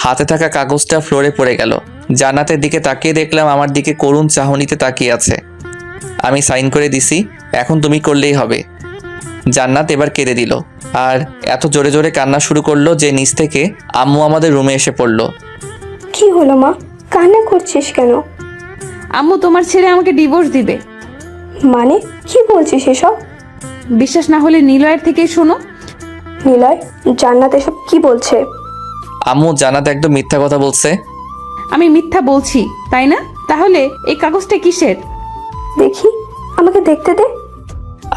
হাতে থাকা কাগজটা ফ্লোরে পড়ে গেল। জান্নাতের দিকে তাকিয়ে দেখলাম আমার দিকে করুণ চাহনিতে তাকিয়ে আছে। আমি সাইন করে দিছি, এখন তুমি করলেই হবে। জান্নাত এবার কেঁদে দিল, আর এত জোরে জোরে কান্না শুরু করলো যে নিচ থেকে আম্মু আমাদের রুমে এসে পড়লো। কি হলো মা, কান্না করছিস কেন? আম্মু তোমার ছেলে আমাকে ডিভোর্স দিবে। মানে কি বলছিস এসব? বিশ্বাস না হলে নিলয়ের থেকেই শোনো। নিলয়, জান্নাত এসব কি বলছে? আম্মু, জান্নাত একদম মিথ্যা কথা বলছে। আমি মিথ্যা বলছি তাই না? তাহলে এই কাগজটা কিসের? দেখি, আমাকে দেখতে দে।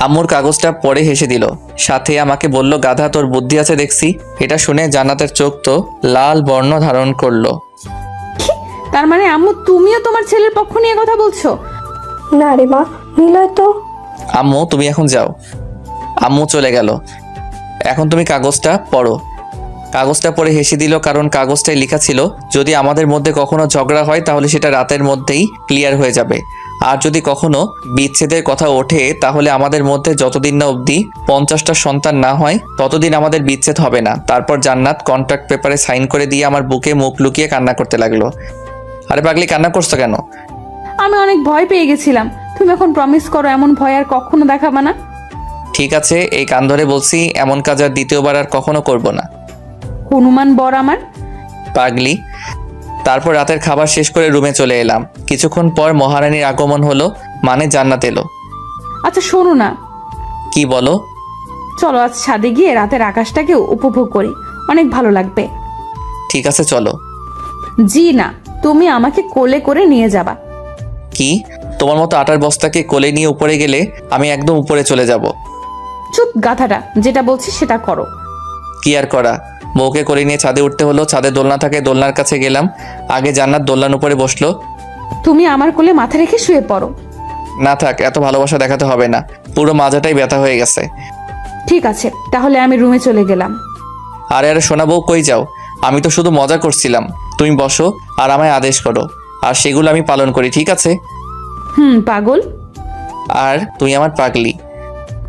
আম্মুর কাগজটা পড়ে হেসে দিল, সাথে আমাকে বলল, গাধা, তোর বুদ্ধি আছে দেখছি। এটা শুনে জান্নাতের চোখ তো লাল বর্ণ ধারণ করলো। তার মানে আম্মু তুমিও তোমার ছেলের পক্ষ নিয়ে কথা বলছো? না রে মা, নিলয় তো। আম্মু তুমি এখন যাও। আম্মু চলে গেল। এখন তুমি কাগজটা পড়ো। কাগজটা পড়ে হেসে দিল, কারণ কাগজটায় লেখা ছিল, যদি আমাদের মধ্যে কখনো ঝগড়া হয় তাহলে সেটা রাতের মধ্যেই ক্লিয়ার হয়ে যাবে, আর যদি কখনো বিচ্ছেদের কথা ওঠে তাহলে আমাদের মধ্যে যতদিন না অবধি 50টা সন্তান না হয় ততদিন আমাদের বিচ্ছেদ হবে না। তারপর জান্নাত কন্ট্রাক্ট পেপারে সাইন করে দিয়ে আমার বুকে মুখ লুকিয়ে কান্না করতে লাগলো। আরে পাগলি, কান্না করছো কেন? আমি অনেক ভয় পেয়ে গেছিলাম। তুমি এখন প্রমিস করো এমন ভয় আর কখনো দেখাবে না। ঠিক আছে, এই কান ধরে বলছি, এমন কাজ আর দ্বিতীয়বার আর কখনো করব না। হনুমান বর আমার। পাগলি, তারপর রাতের খাবার শেষ করে রুমে চলে এলাম। কিছুক্ষণ পর মহারানীর আগমন হলো, মানে জান্নাত এলো। আচ্ছা শোনো না, কি বলো? চলো আজ ছাদে গিয়ে রাতের আকাশটাকে উপভোগ করি, অনেক ভালো লাগবে। ঠিক আছে চলো। জি না, তুমি আমাকে কোলে করে নিয়ে যাবা। কি, তোমার মতো আটার বস্তাকে কোলে নিয়ে উপরে গেলে আমি একদম উপরে চলে যাব? চুপ গাধাটা, যেটা বলছি সেটা করো। কি আর করা, বউকে কোলে নিয়ে ছাদে উঠতে হলো। ছাদে দোলনা থাকে, দোলনার কাছে গেলাম। আগে জান্নাত দোলনার উপরে বসলো। তুমি আমার কোলে মাথা রেখে শুয়ে পড়ো। না থাক, এত ভালোবাসা দেখাতে হবে না, পুরো মাজাটাই ব্যথা হয়ে গেছে। ঠিক আছে, তাহলে আমি রুমে চলে গেলাম। আরে আরে সোনা বউ, কই যাও? আমি তো শুধু মজা করছিলাম। তুমি বসো আর আমায় আদেশ করো, আর সেগুলো আমি পালন করি, ঠিক আছে? পাগল। আর তুই আমার পাগলি।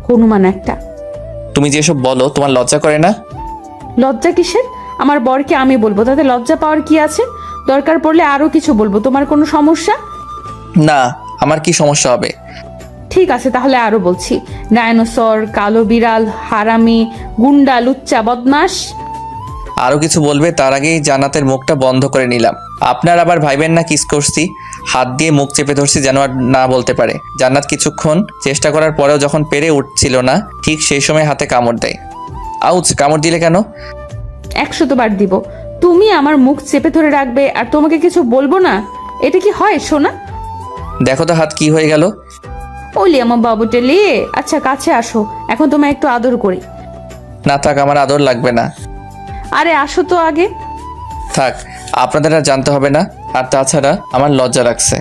হনুমান একটা। তুমি যেসব বলো, তোমার লজ্জা করে না? লজ্জা কিসের? আমার বরকে আমি বলবো, তাতে লজ্জা পাওয়ার কি আছে? দরকার পড়লে আরো কিছু বলবো, তোমার কোনো সমস্যা? না, আমার কি সমস্যা হবে? ঠিক আছে, তাহলে আরো বলছি। ডায়নোসর, কালো বিড়াল, হারামি, গুন্ডা, লুচ্চা, বদমাস। আরও কিছু বলবে তার আগেই জান্নাতের মুখটা বন্ধ করে নিলাম। আপনার আবার ভাইবেন না কিস করছি? হাত দিয়ে মুখ চেপে ধরছি যেন আর না বলতে পারে। জান্নাত কিছুক্ষণ চেষ্টা করার পরেও যখন পেরে উঠছিল না, ঠিক সেই সময় হাতে কামড় দেয়। আউচ! কামড় দিলে কেন? 100 বার দিব। তুমি আমার মুখ চেপে ধরে রাখবে আর তোমাকে কিছু বলবো না? এটা কি হয় সোনা? দেখো তো হাত কি হয়ে গেল। ওলি আমার বাবুটেলি। আচ্ছা কাছে আসো, এখন তোমায় একটু আদর করি। না থাক, আমার আদর লাগবে না। আরে আসো তো আগে। থাক, আপনাদের আর জানতে হবে না। আর তাছাড়া আমার লজ্জা লাগছে।